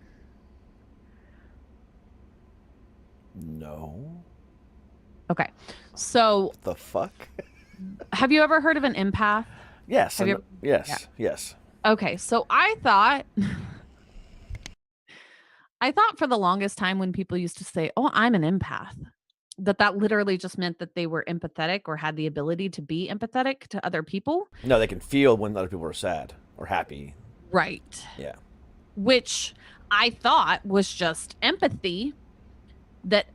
No. Okay. So, The fuck? have you ever heard of an empath? Yes. Have you ever- Yes. Yes. Okay, so I thought for the longest time when people used to say, "Oh, I'm an empath," that literally just meant that they were empathetic or had the ability to be empathetic to other people. No, they can feel when other people are sad or happy. Right. Yeah. Which I thought was just empathy that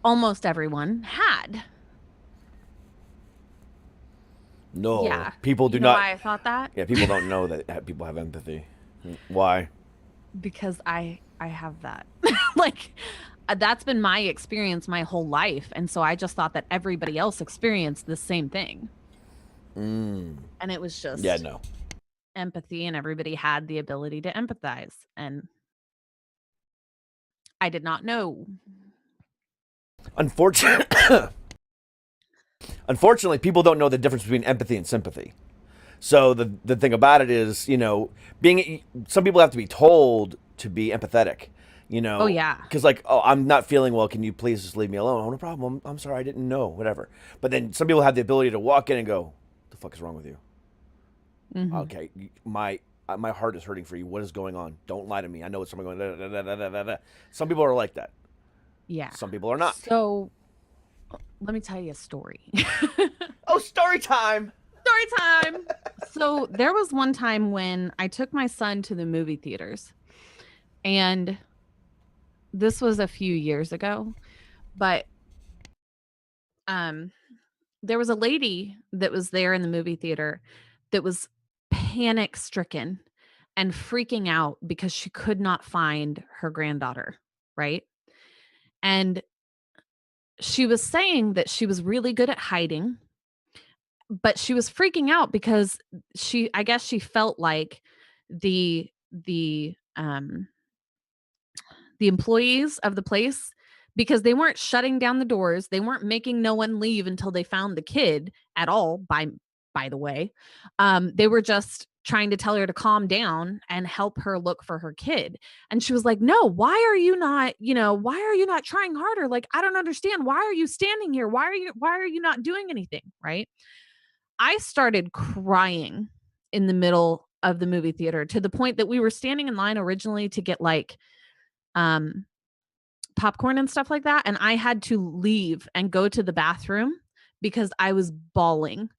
almost everyone had. No. Yeah. People do You know not. why I thought that? Yeah. People don't know that people have empathy. Why? Because I have that. Like that's been my experience my whole life, and so I just thought that everybody else experienced the same thing. Mm. And it was just Yeah. No. empathy, and everybody had the ability to empathize, and I did not know. Unfortunately, people don't know the difference between empathy and sympathy. So the thing about it is, being some people have to be told to be empathetic. Oh yeah. Because like, oh, I'm not feeling well. Can you please just leave me alone? Oh, no problem. I'm sorry. I didn't know. Whatever. But then some people have the ability to walk in and go, "The fuck is wrong with you?" Mhm. Okay, my heart is hurting for you. What is going on? Don't lie to me. I know it's something going. Da, da, da, da, da, da, da. Some people are like that. Yeah. Some people are not. So let me tell you a story. Oh, story time. Story time. So there was one time when I took my son to the movie theaters, and this was a few years ago, but um there was a lady that was there in the movie theater that was panic stricken and freaking out because she could not find her granddaughter, right? And she was saying that she was really good at hiding, but she was freaking out because I guess she felt like the the employees of the place, because they weren't shutting down the doors, they weren't making no one leave until they found the kid at all, by the way. They were just trying to tell her to calm down and help her look for her kid. And she was like, "No, why are you not, why are you not trying harder? Like, I don't understand. Why are you standing here? Why are you not doing anything?" Right? I started crying in the middle of the movie theater, to the point that we were standing in line originally to get like um popcorn and stuff like that, and I had to leave and go to the bathroom because I was bawling.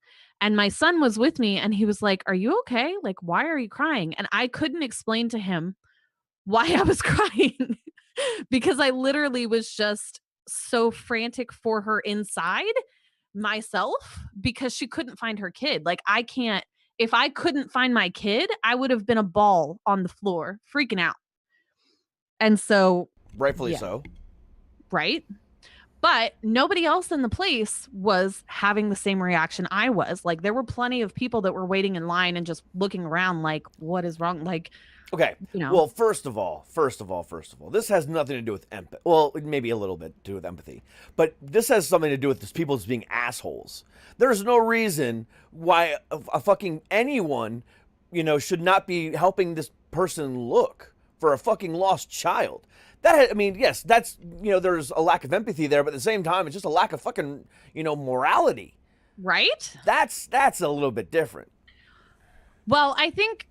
And my son was with me, and he was like, "Are you okay? Like, why are you crying?" And I couldn't explain to him why I was crying because I literally was just so frantic for her inside myself, because she couldn't find her kid. Like, I can't, if I couldn't find my kid, I would have been a ball on the floor freaking out. And so, Rightfully yeah, so. right? But nobody else in the place was having the same reaction I was. Like, there were plenty of people that were waiting in line and just looking around like, what is wrong? Like, Okay. you know, Well, first of all, this has nothing to do with empathy. Well, maybe a little bit to do with empathy, but this has something to do with just people just being assholes. There's no reason why a fucking anyone, should not be helping this person look for a fucking lost child. I mean, yes, that's, there's a lack of empathy there, but at the same time, it's just a lack of fucking, morality. right? That's a little bit different. Well, I think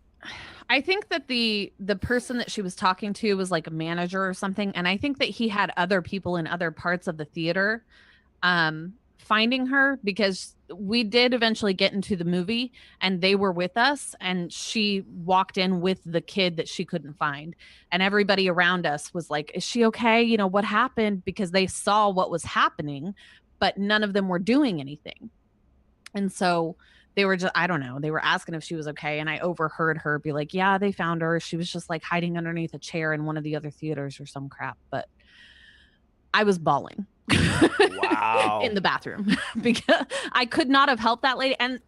that the person that she was talking to was like a manager or something, and I think that he had other people in other parts of the theater finding her, because we did eventually get into the movie and they were with us, and she walked in with the kid that she couldn't find, and everybody around us was like, "Is she okay? What happened?" Because they saw what was happening, but none of them were doing anything. And so they were just, I don't know, they were asking if she was okay. And I overheard her be like, "Yeah, they found her. She was just like hiding underneath a chair in one of the other theaters or some crap." But I was bawling Wow. in the bathroom because I could not have helped that lady. And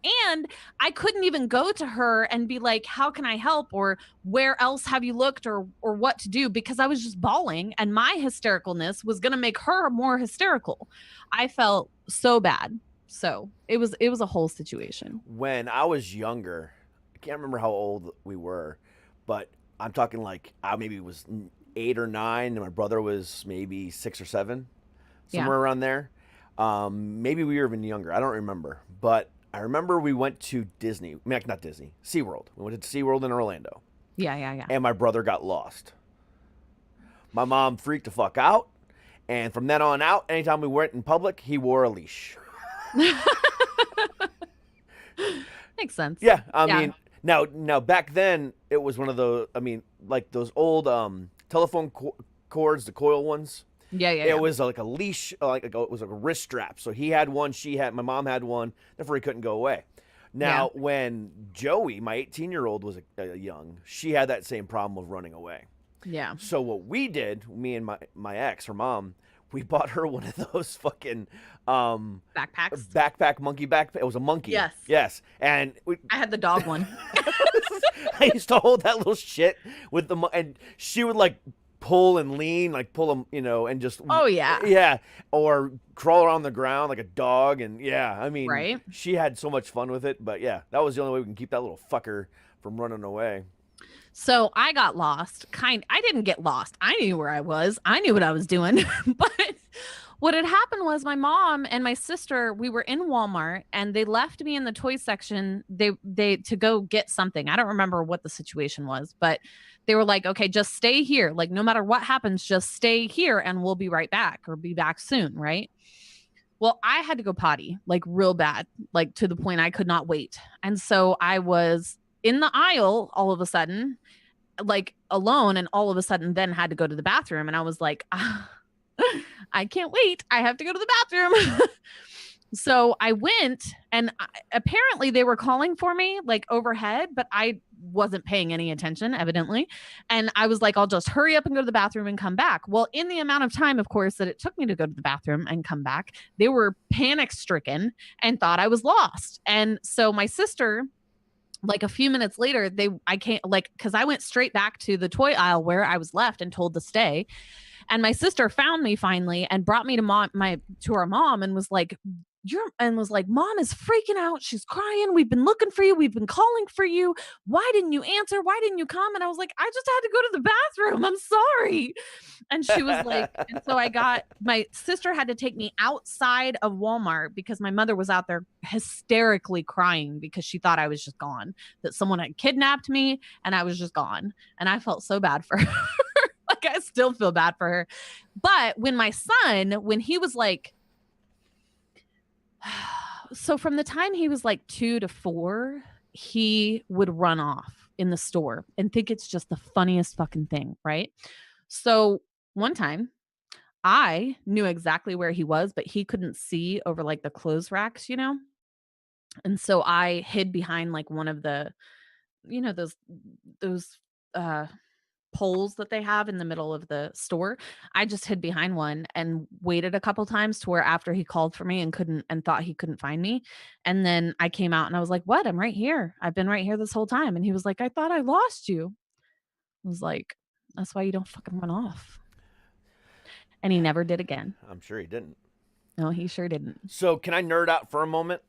I couldn't even go to her and be like, "How can I help?" or "Where else have you looked?" or what to do, because I was just bawling, and my hystericalness was going to make her more hysterical. I felt so bad. So it was a whole situation. When I was younger, I can't remember how old we were, but I'm talking like I maybe was 8 or 9, and my brother was maybe 6 or 7. somewhere around there. Maybe we were even younger. I don't remember. But I remember we went to Disney. I mean, not Disney. SeaWorld. We went to SeaWorld in Orlando. Yeah. And my brother got lost. My mom freaked the fuck out. And from then on out, anytime we went in public, he wore a leash. Makes sense. Yeah. I mean, now back then, it was one of those, I mean, like those old telephone cords, the coil ones. Yeah. It was like a leash, it was like a wrist strap. So he had one, my mom had one, therefore he couldn't go away. Now, when Joey, my 18-year-old, was young, she had that same problem of running away. Yeah. So what we did, me and my ex, her mom, we bought her one of those fucking backpacks. monkey backpack. It was a monkey. Yes. And I had the dog one. I used to hold that little shit with and she would like pull and lean, like pull them, and just yeah, or crawl around the ground like a dog, and I mean, right? She had so much fun with it, but that was the only way we can keep that little fucker from running away. So I got lost. I didn't get lost. I knew where I was. I knew what I was doing. But what had happened was my mom and my sister, we were in Walmart and they left me in the toy section. They to go get something. I don't remember what the situation was, but they were like, okay, just stay here. Like no matter what happens, just stay here and we'll be right back or be back soon. Right. Well, I had to go potty like real bad, like to the point I could not wait. And so I was in the aisle all of a sudden, like alone, and all of a sudden then had to go to the bathroom. And I was like, I can't wait. I have to go to the bathroom. So I went, and apparently they were calling for me like overhead, but I wasn't paying any attention, evidently. And I was like, I'll just hurry up and go to the bathroom and come back. Well, in the amount of time, of course, that it took me to go to the bathroom and come back, they were panic stricken and thought I was lost. And so my sister, like a few minutes later, because I went straight back to the toy aisle where I was left and told to stay. And my sister found me finally and brought me to our mom and was like, Mom is freaking out. She's crying. We've been looking for you. We've been calling for you. Why didn't you answer? Why didn't you come? And I was like, I just had to go to the bathroom. I'm sorry. And she was like, and so my sister had to take me outside of Walmart because my mother was out there hysterically crying because she thought I was just gone, that someone had kidnapped me and I was just gone. And I felt so bad for her. Like, I still feel bad for her. But when he was like, so from the time he was like 2 to 4, he would run off in the store and think it's just the funniest fucking thing, right? So one time I knew exactly where he was, but he couldn't see over like the clothes racks, And so I hid behind like one of the, those poles that they have in the middle of the store. I just hid behind one and waited a couple times to where after he called for me and thought he couldn't find me. And then I came out and I was like, what? I'm right here. I've been right here this whole time. And he was like, I thought I lost you. I was like, that's why you don't fucking run off. And he never did again. I'm sure he didn't. No, he sure didn't. So can I nerd out for a moment?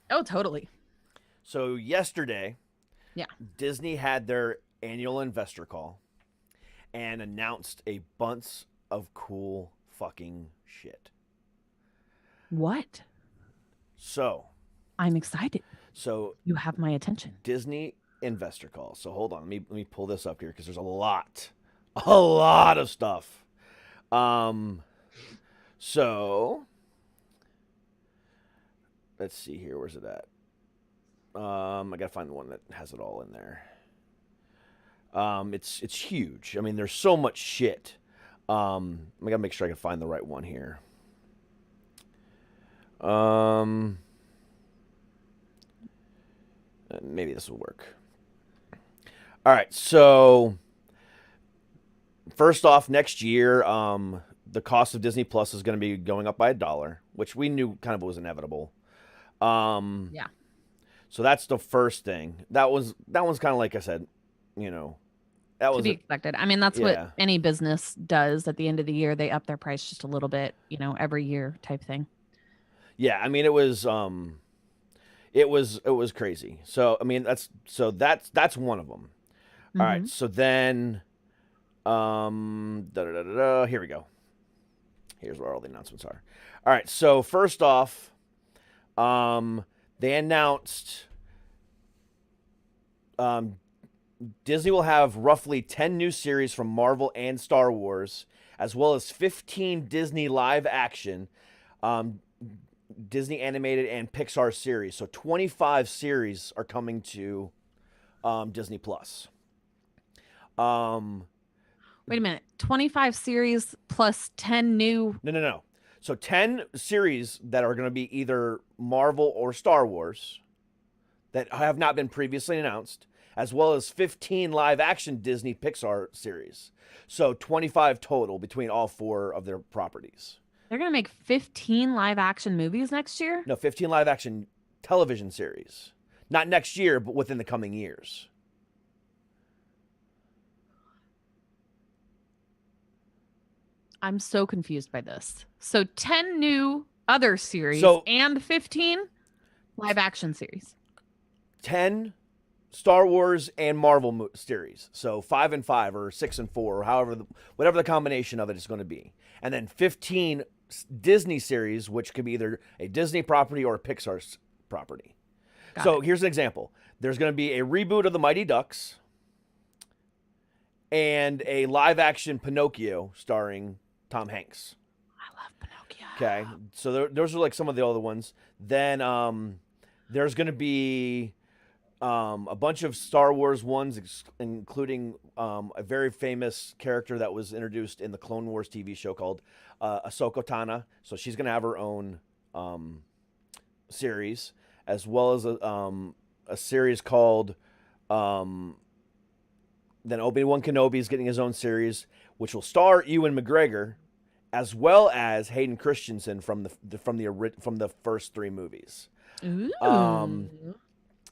Oh, totally. So yesterday, Disney had their annual investor call and announced a bunch of cool fucking shit. What? So I'm excited. So you have my attention. Disney investor call. So hold on, let me pull this up here because there's a lot of stuff. So let's see here. Where's it at? I gotta find the one that has it all in there. It's huge. I mean, there's so much shit. I gotta make sure I can find the right one here. Maybe this will work. All right. So first off, next year, the cost of Disney Plus is going to be going up by $1, which we knew kind of was inevitable. Yeah. So that's the first thing. That one's kind of like I said, that was to be expected. I mean, that's what any business does at the end of the year. They up their price just a little bit, every year type thing. Yeah, I mean, it was crazy. So I mean, that's one of them. Mm-hmm. All right, so then, here we go. Here's where all the announcements are. All right, so first off, they announced Disney will have roughly 10 new series from Marvel and Star Wars, as well as 15 Disney live action, Disney animated, and Pixar series. So 25 series are coming to Disney Plus. Wait a minute. 25 series plus 10 new. No. So 10 series that are going to be either Marvel or Star Wars that have not been previously announced, as well as 15 live-action Disney Pixar series. So 25 total between all 4 of their properties. They're going to make 15 live action movies next year? No, 15 live-action television series. Not next year, but within the coming years. I'm so confused by this. So 10 new other series and 15 live action series. 10 Star Wars and Marvel series. So 5 and 5 or 6 and 4 or however, whatever the combination of it is going to be. And then 15 Disney series, which could be either a Disney property or a Pixar property. So here's an example. There's going to be a reboot of The Mighty Ducks and a live action Pinocchio starring Tom Hanks. I love Pinocchio. Okay. So those are like some of the other ones. Then there's going to be a bunch of Star Wars ones, including a very famous character that was introduced in the Clone Wars TV show called Ahsoka Tano. So she's going to have her own series, as well as a series called then Obi-Wan Kenobi is getting his own series, which will star Ewan McGregor, as well as Hayden Christensen from the first 3 movies. Ooh.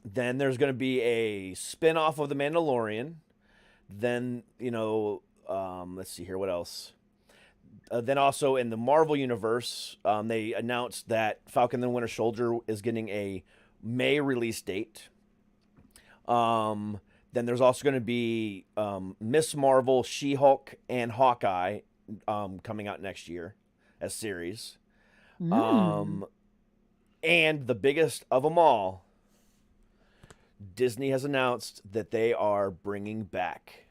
Then there's going to be a spin-off of The Mandalorian. Then, let's see here, what else? Then also in the Marvel Universe, they announced that Falcon and the Winter Soldier is getting a May release date. Then there's also going to be Miss Marvel, She-Hulk, and Hawkeye coming out next year as series. And the biggest of them all, Disney has announced that they are bringing back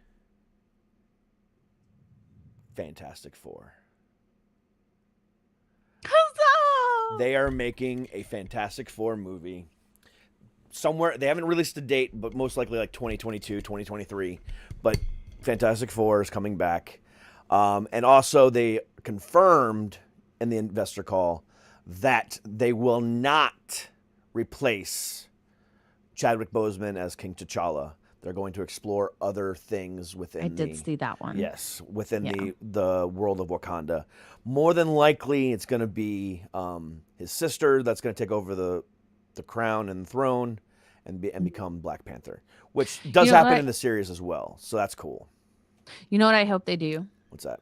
Fantastic Four. Huzzah! They are making a Fantastic Four movie. Somewhere, they haven't released a date, but most likely like 2022, 2023. But Fantastic Four is coming back. And also they confirmed in the investor call that they will not replace Chadwick Boseman as King T'Challa. They're going to explore other things within I did see that one. Yes, within the world of Wakanda. More than likely, it's going to be his sister that's going to take over the crown and throne and become Black Panther, which does happen in the series as well. So that's cool. You know what I hope they do? What's that?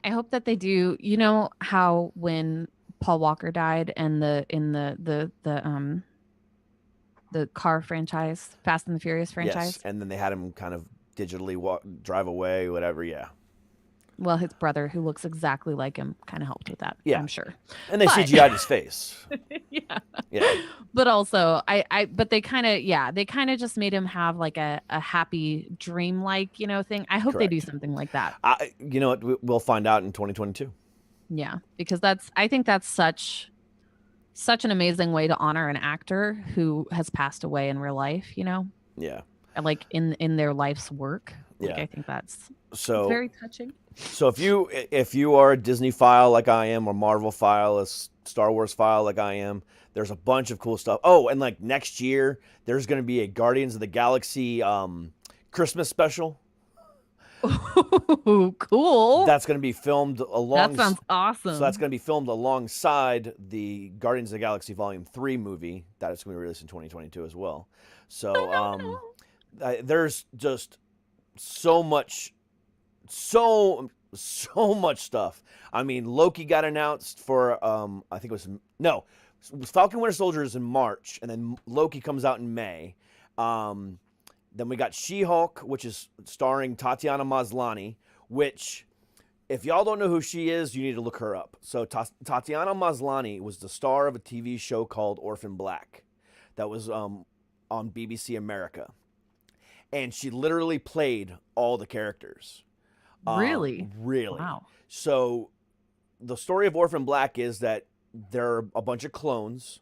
I hope that they do. You know how when Paul Walker died and the car franchise, Fast and the Furious franchise. Yes, and then they had him kind of digitally drive away, whatever. Yeah. Well, his brother, who looks exactly like him, kind of helped with that. Yeah, I'm sure. And they CGI'd his face. Yeah. Yeah. But also, but they kind of just made him have like a happy dream-like, thing. I hope they do something like that. You know what? We'll find out in 2022. Yeah, because I think that's such an amazing way to honor an actor who has passed away in real life, Yeah. Like in their life's work. Yeah. I think that's very touching. So if you are a Disney file like I am, or Marvel file, a Star Wars file like I am, there's a bunch of cool stuff. Oh, and like next year, there's going to be a Guardians of the Galaxy Christmas special. Ooh, cool. That's going to be filmed That sounds awesome. So that's going to be filmed alongside the Guardians of the Galaxy Volume 3 movie that is going to be released in 2022 as well. So there's just so much stuff. I mean, Loki got announced for I think it was Falcon Winter Soldier is in March, and then Loki comes out in May. Then we got She-Hulk, which is starring Tatiana Maslany, which If y'all don't know who she is, you need to look her up. So Tatiana Maslany was the star of a TV show called Orphan Black that was on BBC America. And she literally played all the characters. Really? Really. Wow. So the story of Orphan Black is that there are a bunch of clones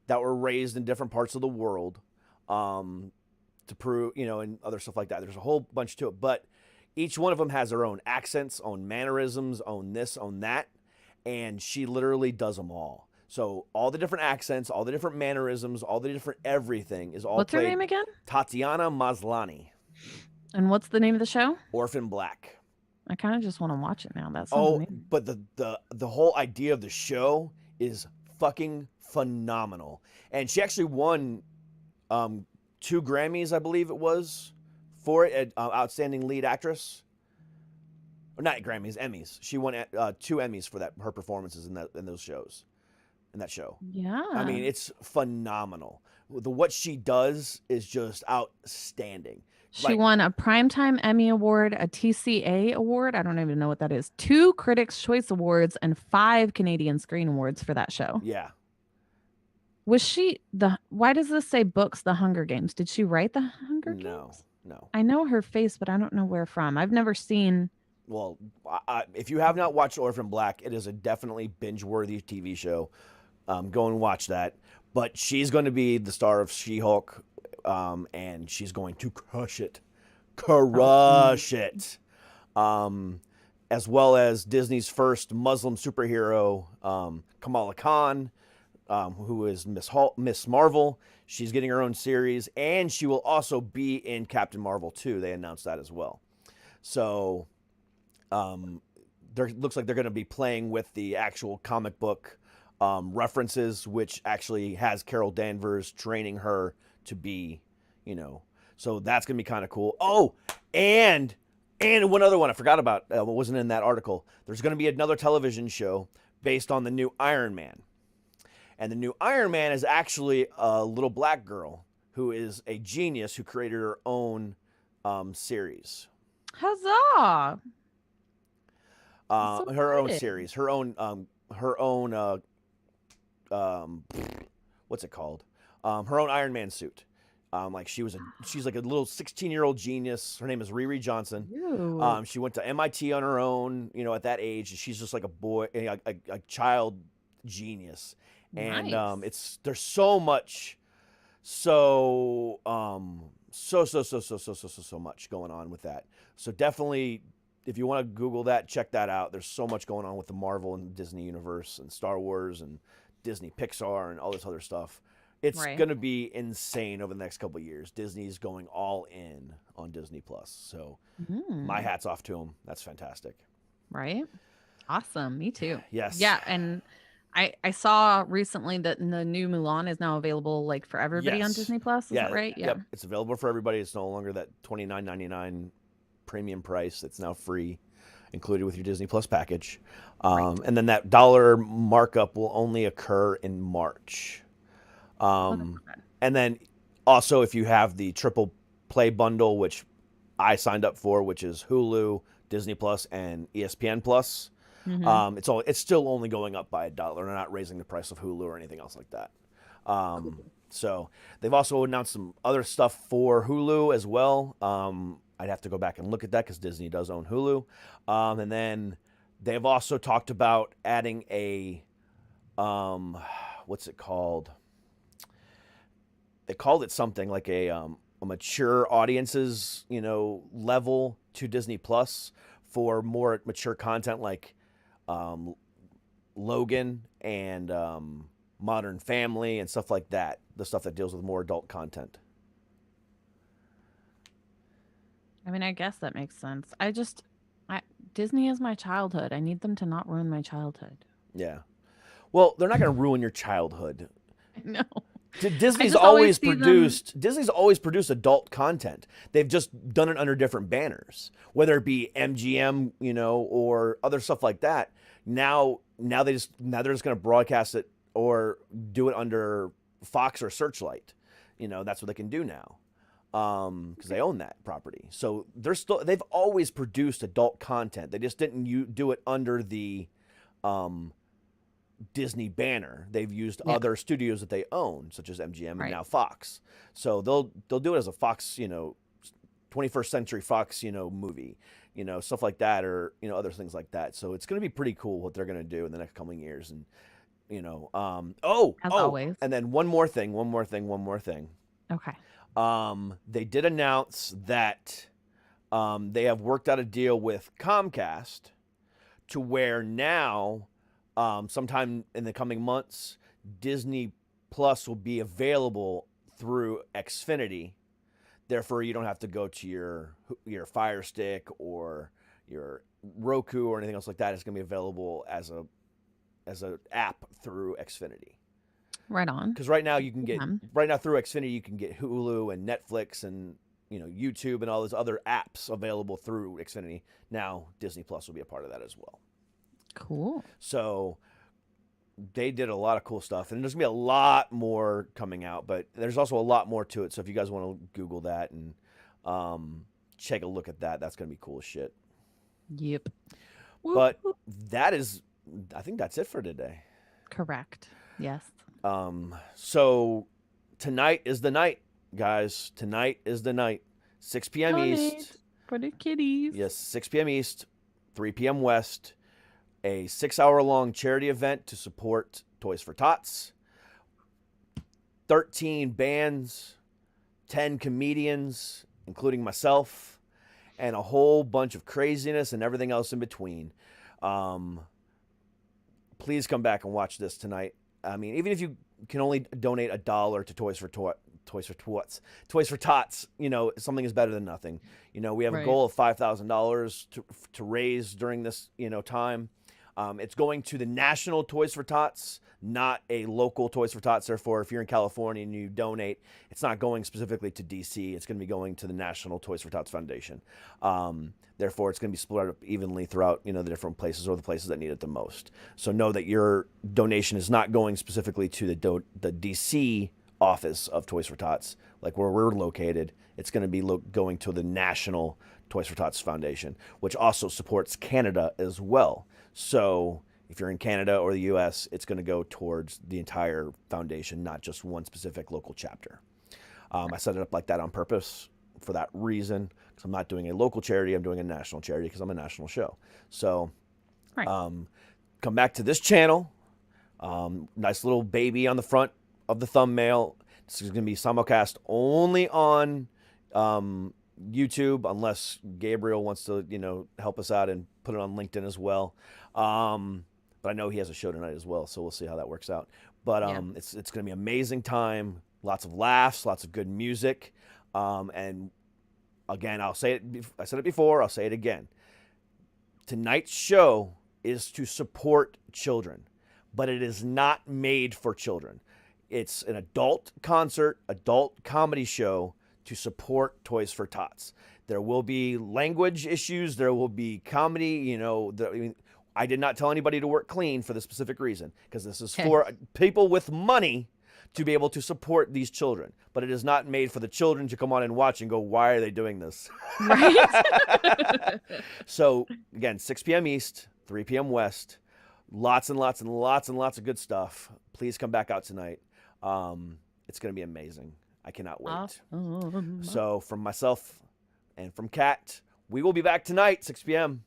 that were raised in different parts of the world to prove, and other stuff like that. There's a whole bunch to it. But each one of them has their own accents, own mannerisms, own this, own that. And she literally does them all. So all the different accents, all the different mannerisms, all the different everything is all What's her played. name again? Tatiana Maslany. And what's the name of the show? Orphan Black. I kind of just want to watch it now. That sounds amazing. But the whole idea of the show is fucking phenomenal. And she actually won 2 Grammys, I believe it was, for it, Outstanding Lead Actress. Or not Grammys, Emmys. She won 2 Emmys for her performances in those shows. In that show. Yeah. I mean, it's phenomenal. What she does is just outstanding. She won a Primetime Emmy Award, a TCA Award. I don't even know what that is. 2 Critics' Choice Awards and 5 Canadian Screen Awards for that show. Yeah. Was she why does this say books, The Hunger Games? Did she write The Hunger Games? No. I know her face, but I don't know where from. I've never seen. Well, if you have not watched Orphan Black, it is a definitely binge-worthy TV show. Go and watch that. But she's going to be the star of She-Hulk, and she's going to crush it. Crush it. As well as Disney's first Muslim superhero, Kamala Khan, who is Miss Marvel. She's getting her own series, and she will also be in Captain Marvel 2. They announced that as well. So looks like they're going to be playing with the actual comic book references, which actually has Carol Danvers training her to be, so that's going to be kind of cool. Oh, and one other one I forgot about, what wasn't in that article. There's going to be another television show based on the new Iron Man. And the new Iron Man is actually a little black girl who is a genius who created her own series. Huzzah! Her own series, her own what's it called? Her own Iron Man suit. She's like a little 16-year-old genius. Her name is Riri Johnson. Ew. She went to MIT on her own, at that age. She's just like a boy, a child genius. And Nice. there's so much, so much going on with that. So definitely, if you want to Google that, check that out. There's so much going on with the Marvel and Disney universe and Star Wars and Disney Pixar and all this other stuff. It's Right. going to be insane over the next couple of years. Disney's going all in on Disney Plus. So my hat's off to them. That's fantastic. Right? Awesome. Me too. Yes. Yeah, and I saw recently that the new Mulan is now available for everybody on Yes. Disney Plus. Is that right? Yeah. Yep. It's available for everybody. It's no longer that $29.99 premium price. It's now free, included with your Disney Plus package. And then that dollar markup will only occur in March. And then also, if you have the triple play bundle, which I signed up for, which is Hulu, Disney Plus, and ESPN Plus, it's still only going up by $1. They're not raising the price of Hulu or anything else like that. So they've also announced some other stuff for Hulu as well. I'd have to go back and look at that because Disney does own Hulu. And then they've also talked about adding a, what's it called? They called it something like a mature audiences, level to Disney Plus for more mature content like Logan and Modern Family and stuff like that. The stuff that deals with more adult content. I mean, I guess that makes sense. Disney is my childhood. I need them to not ruin my childhood. Yeah. Well, they're not going to ruin your childhood. I know. Disney's just always always see Disney's always produced adult content. They've just done it under different banners, whether it be MGM, or other stuff like that. Now they're just going to broadcast it or do it under Fox or Searchlight. That's what they can do now. because they own that property. So they've always produced adult content. They just didn't do it under the Disney banner. They've used other studios that they own, such as MGM and now Fox. So they'll do it as a Fox, 21st Century Fox, movie, stuff like that, or other things like that. So it's going to be pretty cool what they're going to do in the next coming years, and always. and then one more thing. Okay. They did announce that they have worked out a deal with Comcast to where now, sometime in the coming months, Disney Plus will be available through Xfinity. Therefore, you don't have to go to your Fire Stick or your Roku or anything else like that. It's going to be available as a app through Xfinity. Right on. Because right now you can get through Xfinity you can get Hulu and Netflix and YouTube and all those other apps available through Xfinity. Now Disney Plus will be a part of that as well. Cool. So they did a lot of cool stuff, and there's gonna be a lot more coming out, but there's also a lot more to it. So if you guys want to Google that and take a look at that, that's gonna be cool as shit. Yep. But I think that's it for today. Correct. Yes. So tonight is the night, guys. Tonight is the night. 6 p.m. East. For the kiddies. Yes, 6 p.m. East, 3 p.m. West. A 6-hour-long charity event to support Toys for Tots. 13 bands, 10 comedians, including myself, and a whole bunch of craziness and everything else in between. Please come back and watch this tonight. I mean, even if you can only donate $1 to Toys for Tots, something is better than nothing. We have a goal of $5,000 to raise during this, time. It's going to the National Toys for Tots, not a local Toys for Tots. Therefore, if you're in California and you donate, it's not going specifically to DC. It's going to be going to the National Toys for Tots Foundation. Therefore, it's going to be split up evenly throughout, the different places or the places that need it the most. So know that your donation is not going specifically to the DC office of Toys for Tots, like where we're located. It's going to be going to the National Toys for Tots Foundation, which also supports Canada as well. So if you're in Canada or the U.S., it's going to go towards the entire foundation, not just one specific local chapter. I set it up like that on purpose for that reason, because I'm not doing a local charity. I'm doing a national charity because I'm a national show. So come back to this channel. Nice little baby on the front of the thumbnail. This is going to be simulcast only on YouTube, unless Gabriel wants to, help us out and put it on LinkedIn as well. But I know he has a show tonight as well, so we'll see how that works out. But it's going to be an amazing time. Lots of laughs, lots of good music. And again, I said it before, I'll say it again. Tonight's show is to support children, but it is not made for children. It's an adult concert, adult comedy show to support Toys for Tots. There will be language issues. There will be comedy. I did not tell anybody to work clean for the specific reason, because this is for people with money to be able to support these children. But it is not made for the children to come on and watch and go, why are they doing this? Right. So again, 6 p.m. East, 3 p.m. West. Lots and lots and lots and lots of good stuff. Please come back out tonight. It's going to be amazing. I cannot wait. Awesome. So from myself and from Kat, we will be back tonight, 6 p.m.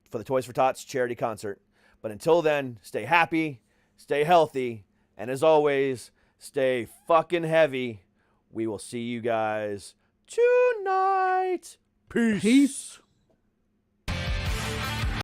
for the Toys for Tots charity concert. But until then, stay happy, stay healthy, and as always, stay fucking heavy. We will see you guys tonight. Peace.